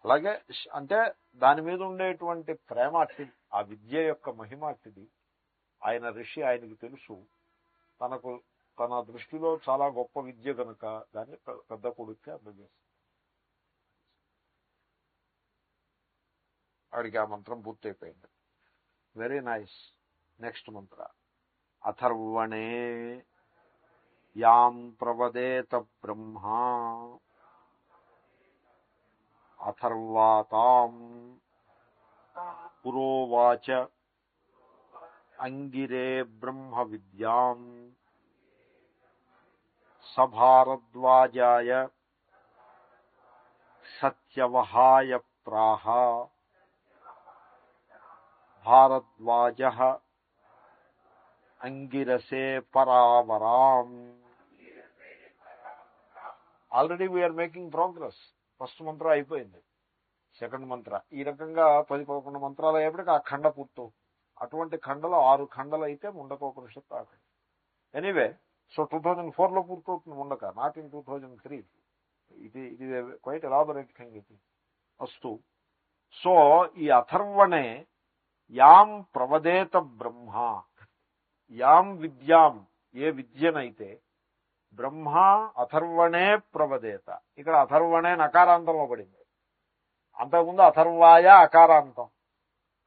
అలాగే అంటే దాని మీద ఉండేటువంటి ప్రేమ అట్టిది, ఆ విద్య యొక్క మహిమ అట్టిది. ఆయన ఋషి, ఆయనకి తెలుసు తనకు తన దృష్టిలో చాలా గొప్ప విద్య కనుక దాన్ని పెద్ద కొడుక్కి అందజేస్తాడు. అడిగి ఆ మంత్రం పూర్తయిపోయింది. Very nice. నెక్స్ట్ మంత్ర. అథర్వణే యాం ప్రవదేత బ్రహ్మా అథర్వాతాం పురోవాచ అంగిరే బ్రహ్మ విద్యాం సభారద్వాజాయ సత్యవహాయ ప్రాహ భారద్వాజః అంగిరసే పరావరాం. Already we are making progress. First మంత్రం అయిపోయింది, సెకండ్ మంత్ర. ఈ రకంగా 10-11 మంత్రాలు అయ్యేప్పటికి ఆ ఖండ పూర్తవు. అటువంటి ఖండలు 6 ఖండలు అయితే ముండకోపనిషత్తు ఆఖండి. ఎనీవే, సో 2004లో పూర్తవుతుంది ముండక, నాట్ ఇన్ 2003. ఇది క్వైట్ ఎలాబొరేట్ థింగ్ ఇది. అస్తు. సో ఈ అథర్వణే యాం ప్రవదేత బ్రహ్మ, యాం విద్యాం, ఏ విద్యనైతే బ్రహ్మ అథర్వణే ప్రవదేత. ఇక్కడ అథర్వణే నకారాంతంలో పడింది. అంతకుముందు అథర్వాయ అకారాంతం.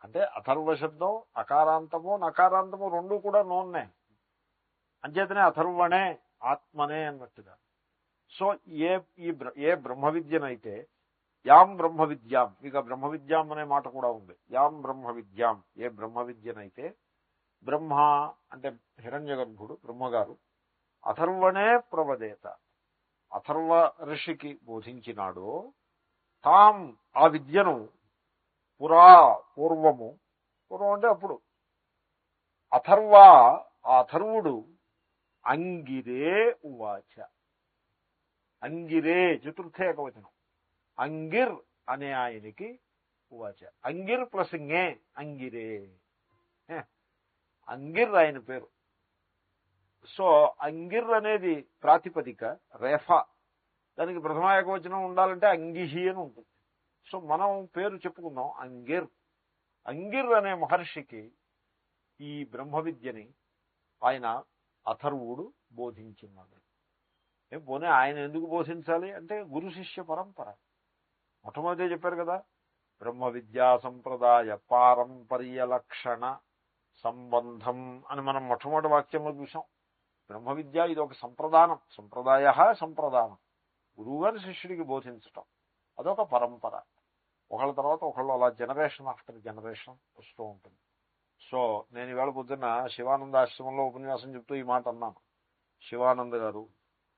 అంటే అథర్వ శబ్దం అకారాంతము నకారాంతము రెండు కూడా నోన్నే, అంచేతనే అథర్వణే ఆత్మనే అన్నట్టుగా. సో ఏ బ్రహ్మ విద్యనైతే, యాం బ్రహ్మ విద్యాం, ఇక బ్రహ్మ విద్యాం అనే మాట కూడా ఉంది. యాం బ్రహ్మ విద్యాం, ఏ బ్రహ్మ విద్యనైతే బ్రహ్మ అంటే హిరణ్యగర్భుడు బ్రహ్మగారు అథర్వణే ప్రవదేత, అథర్వ ఋషికి బోధించినాడు. తాం, ఆ విద్యను, పూర్వము అంటే అప్పుడు, అథర్వ, ఆ అథర్వుడు అంగిరే ఉవాచ. అంగిరే చతుర్థ ఏకవచనం. అంగిర్ అనే ఆయనకి ఉవాచ. అంగిర్ ప్లస్ ఇంగే అంగిరే. అంగిర్ ఆయన పేరు. సో అంగిర్ అనేది ప్రాతిపదిక రేఫ. దానికి ప్రథమ ఏకవచనం ఉండాలంటే అంగిహి అని ఉంటుంది. సో మనం పేరు చెప్పుకుందాం అంగిర్. అంగిర్ అనే మహర్షికి ఈ బ్రహ్మ విద్యని ఆయన అథర్వుడు బోధించినాడు. పోనీ ఆయన ఎందుకు బోధించాలి అంటే గురు శిష్య పరంపర. మొట్టమొదటి చెప్పారు కదా, బ్రహ్మ విద్యా సంప్రదాయ పారంపర్య లక్షణ సంబంధం అని మనం మొట్టమొదటి వాక్యంలో చూసాం. బ్రహ్మ విద్య ఇది ఒక సంప్రదానం, సంప్రదానం. గురువుగారి శిష్యుడికి బోధించటం అదొక పరంపర. ఒకళ్ళ తర్వాత ఒకళ్ళు అలా జనరేషన్ ఆఫ్టర్ జనరేషన్ వస్తూ ఉంటుంది. సో నేను ఈవేళ పొద్దున్న శివానంద ఆశ్రమంలో ఉపన్యాసం చెప్తూ ఈ మాట అన్నాను. శివానంద గారు,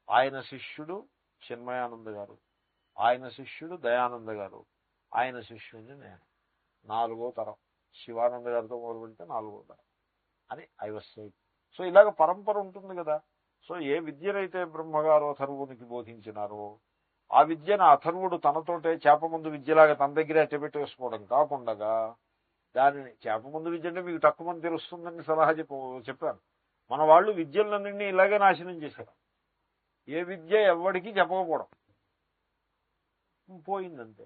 ఆయన శిష్యుడు చిన్మయానంద గారు, ఆయన శిష్యుడు దయానంద గారు, ఆయన శిష్యుడిని నేను. 4వ తరం. శివానంద గారితో మొదలు పెడితే 4వ తరం అని ఐ వాస్ సేయింగ్. సో ఇలాగ పరంపర ఉంటుంది కదా. సో ఏ విద్యనైతే బ్రహ్మగారు అథర్వునికి బోధించినారో ఆ విద్యను అథర్వుడు తనతోటే చేపముందు విద్యలాగా తన దగ్గరే అట్టబెట్టేసుకోవడం కాకుండా, దానిని చేపముందు విద్య అంటే మీకు తక్కువ మంది తెలుస్తుందని సలహా చెప్పాను. మన వాళ్ళు విద్యలన్నింటినీ ఇలాగే నాశనం చేశారు. ఏ విద్య ఎవరికి చెప్పకపోవడం, పోయిందంతే.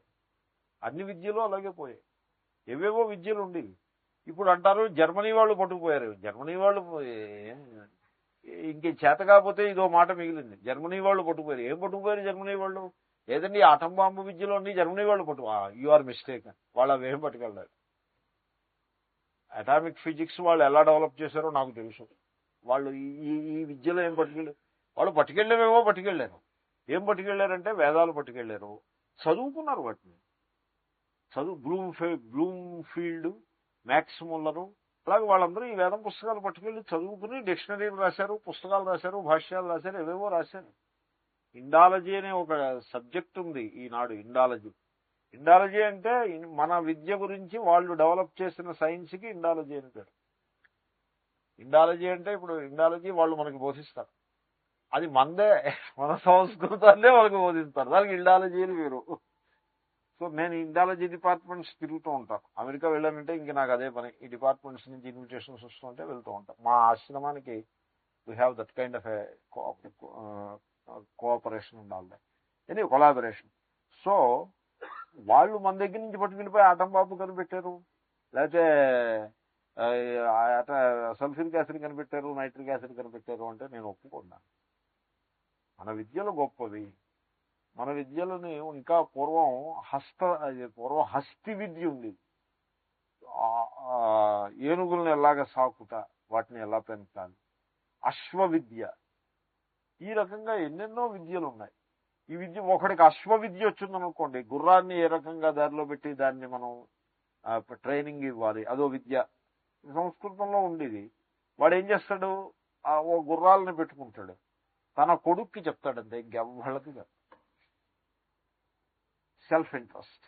అన్ని విద్యలు అలాగే పోయాయి. ఏవేవో విద్యలు ఉండేవి. ఇప్పుడు అంటారు జర్మనీ వాళ్ళు పట్టుకుపోయారు. జర్మనీ వాళ్ళు ఇంకే చేత కాకపోతే ఇదో మాట మిగిలింది. జర్మనీ వాళ్ళు పట్టుకుపోయారు. ఏం పట్టుకుపోయారు జర్మనీ వాళ్ళు? ఏదండి ఆటం బాంబు విద్యలో అన్ని జర్మనీ వాళ్ళు యు ఆర్ మిస్టేక్. వాళ్ళు అవేం పట్టుకెళ్ళారు. అటామిక్ ఫిజిక్స్ వాళ్ళు ఎలా డెవలప్ చేశారో నాకు తెలుసు. వాళ్ళు ఈ విద్యలో ఏం పట్టుకెళ్ళారు? వాళ్ళు పట్టుకెళ్ళేవేమో పట్టుకెళ్ళారు. ఏం పట్టుకెళ్ళారంటే వేదాలు పట్టుకెళ్ళారు, చదువుకున్నారు వాటిని. బ్లూమ్ఫీల్డ్, మ్యాక్స్ ముల్లరు, అలాగే వాళ్ళందరూ ఈ వేదం పుస్తకాలు పట్టుకెళ్ళి చదువుకుని డిక్షనరీలు రాశారు, పుస్తకాలు రాశారు, భాష్యాలు రాశారు, ఏవేవో రాశారు. ఇండాలజీ అనే ఒక సబ్జెక్ట్ ఉంది ఈనాడు. ఇండాలజీ అంటే మన విద్య గురించి వాళ్ళు డెవలప్ చేసిన సైన్స్కి ఇండాలజీ అని పేరు. ఇండాలజీ అంటే ఇప్పుడు ఇండాలజీ వాళ్ళు మనకి బోధిస్తారు. అది మన సంస్కృతాన్నే వాళ్ళకి బోధిస్తారు. దానికి ఇండాలజీ అని పేరు. సో నేను ఇండాలజీ డిపార్ట్మెంట్స్ తిరుగుతూ ఉంటాను. అమెరికా వెళ్ళానంటే ఇంక నాకు అదే పని. ఈ డిపార్ట్మెంట్స్ నుంచి ఇన్విటేషన్స్ వస్తుంటే వెళ్తూ ఉంటాను. మా ఆశ్రమానికి we have that kind of cooperation ఉండాలి, ఎనీ కొలాబరేషన్. సో వాళ్ళు మన దగ్గర నుంచి పట్టుకెళ్ళిపోయి ఆటం బాంబు కనిపెట్టారు, లేకపోతే సల్ఫ్యూరిక్ యాసిడ్ కనిపెట్టారు, నైట్రిక్ యాసిడ్ కనిపెట్టారు అంటే నేను ఒప్పుకున్నాను. మన విద్యలు గొప్పవి. మన విద్యలని ఇంకా పూర్వం హస్తి విద్య ఉంది. ఏనుగులను ఎలాగ సాకుట, వాటిని ఎలా పెంచాలి, అశ్వ విద్య, ఈ రకంగా ఎన్నెన్నో విద్యలు ఉన్నాయి. ఈ విద్య ఒకడికి అశ్వ విద్య వచ్చిందనుకోండి, గుర్రాన్ని ఏ రకంగా దారిలో పెట్టి దాన్ని మనం ట్రైనింగ్ ఇవ్వాలి, అదో విద్య. సంస్కృతంలో ఉండేది. వాడు ఏం చేస్తాడు, ఓ గుర్రాలని పెట్టుకుంటాడు, తన కొడుక్కి చెప్తాడంతే, ఇంకెవ్వళ్ళకి సెల్ఫ్ ఇంట్రెస్ట్.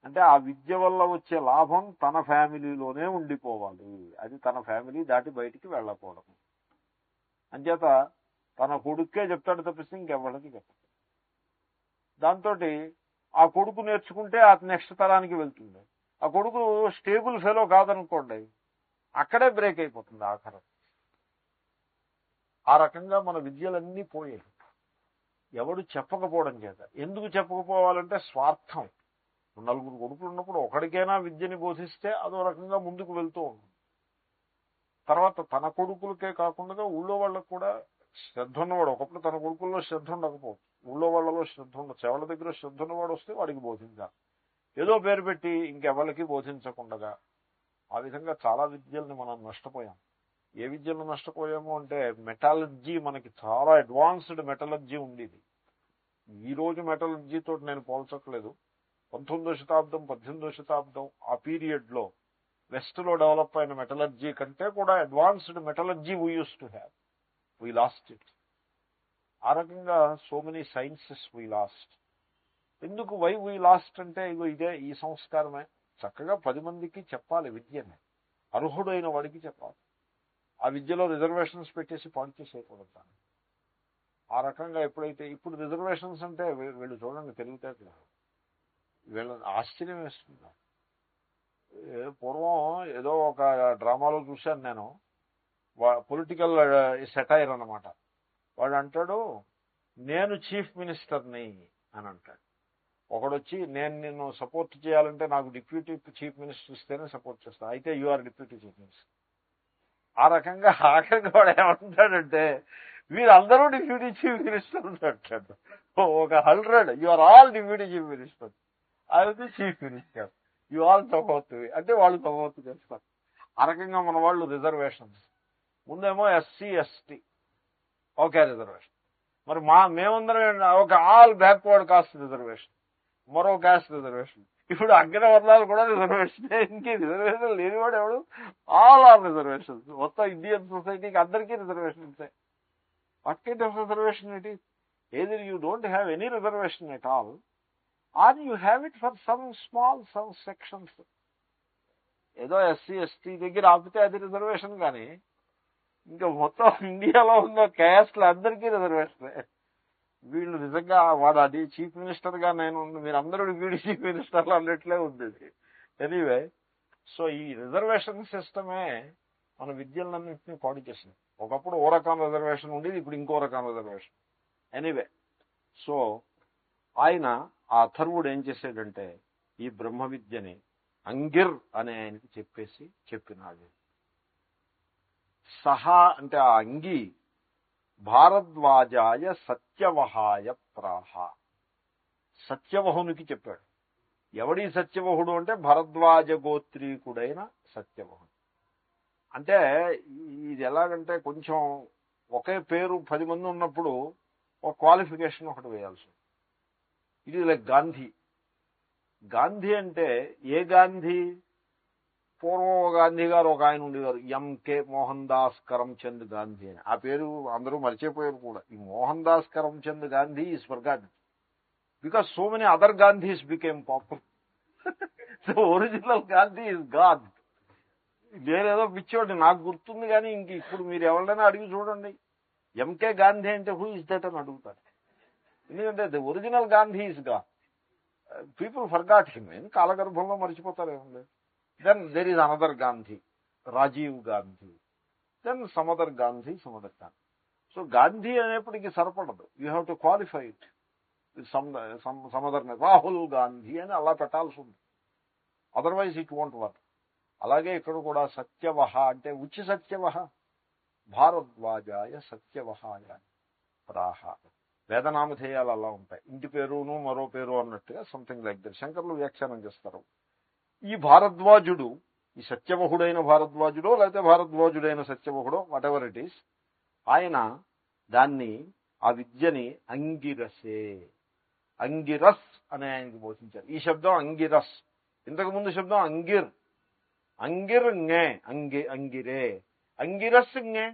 అంటే ఆ విద్య వల్ల వచ్చే లాభం తన ఫ్యామిలీలోనే ఉండిపోవాలి, అది తన ఫ్యామిలీ దాటి బయటికి వెళ్ళకూడదు. అంచేత తన కొడుక్కే చెప్తాడు తప్పిస్తే ఇంకెవ్వరికి చెప్పాడు. దాంతో ఆ కొడుకు నేర్చుకుంటే ఆ నెక్స్ట్ తరానికి వెళ్తుంది. ఆ కొడుకు స్టేబుల్ ఫెలో కాదనుకోండి, అక్కడే బ్రేక్ అయిపోతుంది ఆఖరం. ఆ రకంగా మన విద్యలన్నీ పోయాయి ఎవడు చెప్పకపోవడం చేత. ఎందుకు చెప్పకపోవాలంటే స్వార్థం. నలుగురు కొడుకులు ఉన్నప్పుడు ఒకడికైనా విద్యని బోధిస్తే అదో రకంగా ముందుకు వెళ్తూ ఉంటుంది. తర్వాత తన కొడుకులకే కాకుండా ఊళ్ళో వాళ్ళకు కూడా శ్రద్ధ ఉన్నవాడు, ఒకప్పుడు తన కొడుకుల్లో శ్రద్ధ ఉండకపోవచ్చు, ఊళ్ళో వాళ్ళలో శ్రద్ధ ఉండదు, చెవల దగ్గర శ్రద్ధ ఉన్నవాడు వస్తే వాడికి బోధించాలి. ఏదో పేరు పెట్టి ఇంకెవరికి బోధించకుండా ఆ విధంగా చాలా విద్యల్ని మనం నష్టపోయాం. ఏ విద్యలు నష్టపోయాము అంటే మెటాలర్జీ, మనకి చాలా అడ్వాన్స్డ్ మెటాలర్జీ ఉండేది. ఈ రోజు మెటాలర్జీతో నేను పోల్చట్లేదు. 19వ శతాబ్దం 18వ శతాబ్దం ఆ పీరియడ్ లో వెస్ట్ లో డెవలప్ అయిన మెటలర్జీ కంటే కూడా advanced metallurgy we use to have. We lost it. ఆ రకంగా so many sciences we last. ఎందుకు వై వీ లాస్ట్ అంటే ఇదే ఈ సంస్కారమే. చక్కగా 10 మందికి చెప్పాలి విద్యని, అర్హుడైన వాడికి చెప్పాలి. ఆ విద్యలో రిజర్వేషన్స్ పెట్టేసి పాడు చేసేయకూడదు. ఆ రకంగా ఎప్పుడైతే ఇప్పుడు రిజర్వేషన్స్ అంటే వీళ్ళు చూడండి తెలివితేటలు, వీళ్ళని ఆశ్చర్యం వేస్తుంది. పూర్వం ఏదో ఒక డ్రామాలో చూశాను నేను, పొలిటికల్ సెటైర్ అన్నమాట. వాడు అంటాడు నేను చీఫ్ మినిస్టర్ని అని అంటాడు. ఒకడొచ్చి నేను నిన్ను సపోర్ట్ చేయాలంటే నాకు డిప్యూటీ చీఫ్ మినిస్టర్ ఇస్తేనే సపోర్ట్ చేస్తాను, అయితే you are deputy chief minister. ఆ రకంగా ఆఖరికి వాడు ఏమంటాడంటే వీరందరూ డిప్యూటీ చీఫ్ మినిస్టర్ అంటాడు. ఒక 100 you are all deputy chief minister, అయితే chief minister, you all support అంటే వాళ్ళు సపోర్ట్ చేస్తారు. ఆ రకంగా మన వాళ్ళు రిజర్వేషన్స్ ముందేమో ఎస్సీ ఎస్టీ ఓకే రిజర్వేషన్, మరి మేమందరం ఒక ఆల్ బ్యాక్వర్డ్ కాస్ట్ రిజర్వేషన్, మరో కాస్ట్ రిజర్వేషన్. ఇప్పుడు అగ్రవర్ణాలు కూడా రిజర్వేషన్. ఇంకే రిజర్వేషన్ లేనివాడు ఎవడు? All are reservations. మొత్తం ఇండియన్ సొసైటీకి అందరికీ reservations. What kind of reservation it is? either you don't have any reservation at all or you have it for some sections. ఏదో ఎస్సీ ఎస్టీ దగ్గర ఆపితే అది రిజర్వేషన్, కానీ ఇంకా మొత్తం ఇండియాలో ఉన్న క్యాస్ట్లు అందరికీ రిజర్వేషన్. వీళ్ళు నిజంగా వాడు అది చీఫ్ మినిస్టర్ గా నేను మీరందరూ డిప్యూటీ చీఫ్ మినిస్టర్లు అన్నట్లే ఉంది. ఎనీవే, సో ఈ రిజర్వేషన్ సిస్టమే మన విద్యలన్నింటినీ పాడు చేసింది. ఒకప్పుడు ఓ రకం రిజర్వేషన్ ఉండేది, ఇప్పుడు ఇంకో రకం రిజర్వేషన్. ఎనీవే, సో ఆయన ఆ అథర్వుడు ఏం చేశాడంటే ఈ బ్రహ్మ విద్యని అంగిర్ అనే ఆయనకి చెప్పినాడు. సహా అంటే ఆ అంగి భారద్వాజాయ సత్యవహాయ ప్రాహ, సత్యవహునికి చెప్పాడు. ఎవడి సత్యవహుడు అంటే భరద్వాజ గోత్రీకుడైన సత్యవహుడు. అంటే ఇది ఎలాగంటే కొంచెం ఒకే పేరు 10 మంది ఉన్నప్పుడు ఒక క్వాలిఫికేషన్ ఒకటి వేయాల్సి. ఇది లైక్ గాంధీ. గాంధీ అంటే ఏ గాంధీ? పూర్వం గాంధీ గారు ఒక ఆయన ఉండేవారు, ఎంకే మోహన్ దాస్ కరమ్చంద్ గాంధీ అని. ఆ పేరు అందరూ మర్చిపోయారు కూడా. ఈ Mohan Das Karamchand Gandhi is forgotten because so many other Gandhi's became popular. So original Gandhi is God. నేనేదో పిచ్చోడి, నాకు గుర్తుంది, కానీ ఇంక ఇప్పుడు మీరు ఎవరైనా అడిగి చూడండి ఎంకే గాంధీ అంటే హూ ఇస్ దట్ అని అడుగుతారు. ఎందుకంటే the original Gandhi is god. People forgot him. కాలగర్భంలో మర్చిపోతారేముంది. Then there is another Gandhi, Rajiv Gandhi. Then some other Gandhi. So Gandhi అనేప్పటికీ సరిపడదు. You have to qualify it with some other. Rahul Gandhi అని అలా పెట్టాల్సి ఉంది, అదర్వైజ్ ఇట్ వోంట్ వర్క్. అలాగే ఇక్కడ కూడా సత్యవహ అంటే ఉచి సత్యవహ భారద్వాజాయ సత్యవహాయ ప్రాహ. వేదనామధేయాలు అలా ఉంటాయి, ఇంటి పేరును మరో పేరు అన్నట్టుగా, సంథింగ్ లైక్ దట్. శంకర్లు వ్యాఖ్యానం చేస్తారు. ఈ భారద్వాజుడు, ఈ సత్యవహుడైన భారద్వాజుడో లేకపోతే భారద్వాజుడైన సత్యవహుడో, వాట్ ఎవర్ ఇట్ ఈస్, ఆయన దాన్ని ఆ విద్యని అంగిరసే, అంగిరస్ అనే ఆయనకి బోధించారు. ఈ శబ్దం అంగిరస్, ఇంతకుముందు శబ్దం అంగిర్. అంగిర్ ంగే, అంగిరే, అంగిరస్ ంగే,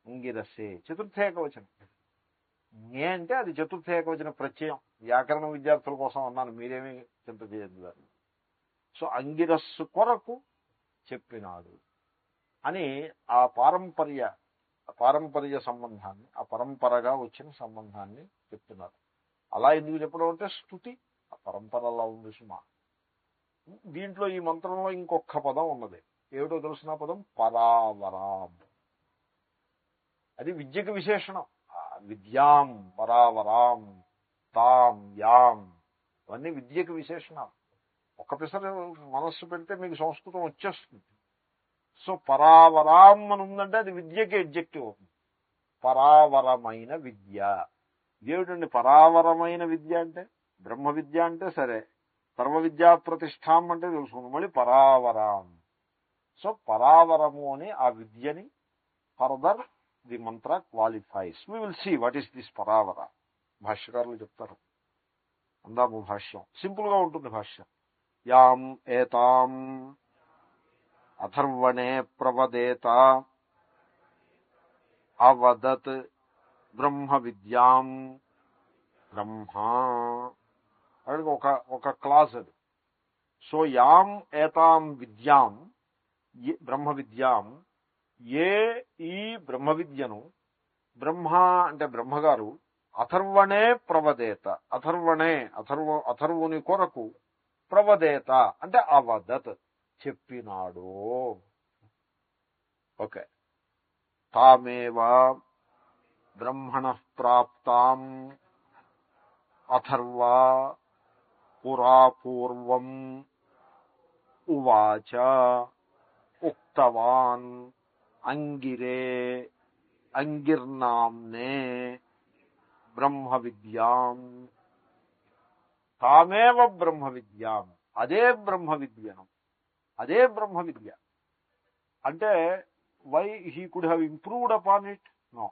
అంగిరసే. చతుర్థేకవచనం. ంగే అంటే అది చతుర్థేకవచన ప్రత్యయం. వ్యాకరణ విద్యార్థుల కోసం అన్నాను, మీరేమీ చింత చేయద్దు దాన్ని. సో అంగిరస్సు కొరకు చెప్పినాడు అని ఆ పారంపర్య సంబంధాన్ని, ఆ పరంపరగా వచ్చిన సంబంధాన్ని చెప్తున్నారు. అలా ఎందుకు చెప్పడం అంటే స్తుతి ఆ పరంపరలా ఉంది సుమా. దీంట్లో ఈ మంత్రంలో ఇంకొక పదం ఉన్నది. ఏమిటో తెలుసిన పదం పరావరాం. అది విద్యకు విశేషణం. విద్యాం పరావరాం తాం యాం అవన్నీ విద్యకు విశేషణాలు. ఒక పిసరు మనస్సు పెడితే మీకు సంస్కృతం వచ్చేస్తుంది. సో పరావరాం అని ఉందంటే అది విద్యకి ఎడ్జెక్టివ్ అవుతుంది. పరావరమైన విద్య. ఇదేమిటండి పరావరమైన విద్య అంటే? బ్రహ్మ విద్య అంటే సరే, సర్వ విద్యా ప్రతిష్టాం అంటే తెలుసుకుంది, మళ్ళీ పరావరాం. సో పరావరము అని ఆ విద్యని further the mantra qualifies. We will see what is this పరావర. భాష్యకారులు చెప్తారు. అందాము భాష్యం. సింపుల్ గా ఉంటుంది భాష్యం. యాం ఏతాం అథర్వణే ప్రవదేత అవదత్ బ్రహ్మ విద్యాం బ్రహ్మా. ఒక క్లాజ్ అది. సో యాం ఏతాం విద్యాం బ్రహ్మ విద్యాం, ఏ ఈ బ్రహ్మ విద్యను బ్రహ్మ అంటే బ్రహ్మగారు అథర్వణే ప్రవదేత, అథర్వుని కొరకు, ప్రవదేత అంటే అవదత్ చెప్పినాడు. ఓకే. తామేవ బ్రహ్మణ ప్రాప్తాం అథర్వా పురాపూర్వం ఉవాచ ఉక్తవాన్ అంగిరే అంగిర్నామ్నే బ్రహ్మ విద్యాం. తామేవ బ్రహ్మ విద్యాం, అదే బ్రహ్మ విద్యను. అదే బ్రహ్మ విద్య అంటే why he could have improved upon it? No.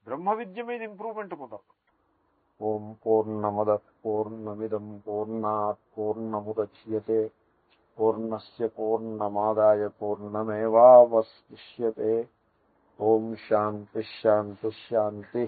బ్రహ్మ విద్య మీద ఇంప్రూవ్మెంట్ కుదరదు. ఓం పూర్ణమద పూర్ణమిదం పూర్ణాత్ పూర్ణముదచ్యతే పూర్ణస్య పూర్ణమాదాయ పూర్ణమేవావశిష్యతే. ఓం శాంతి శాంతి శాంతి.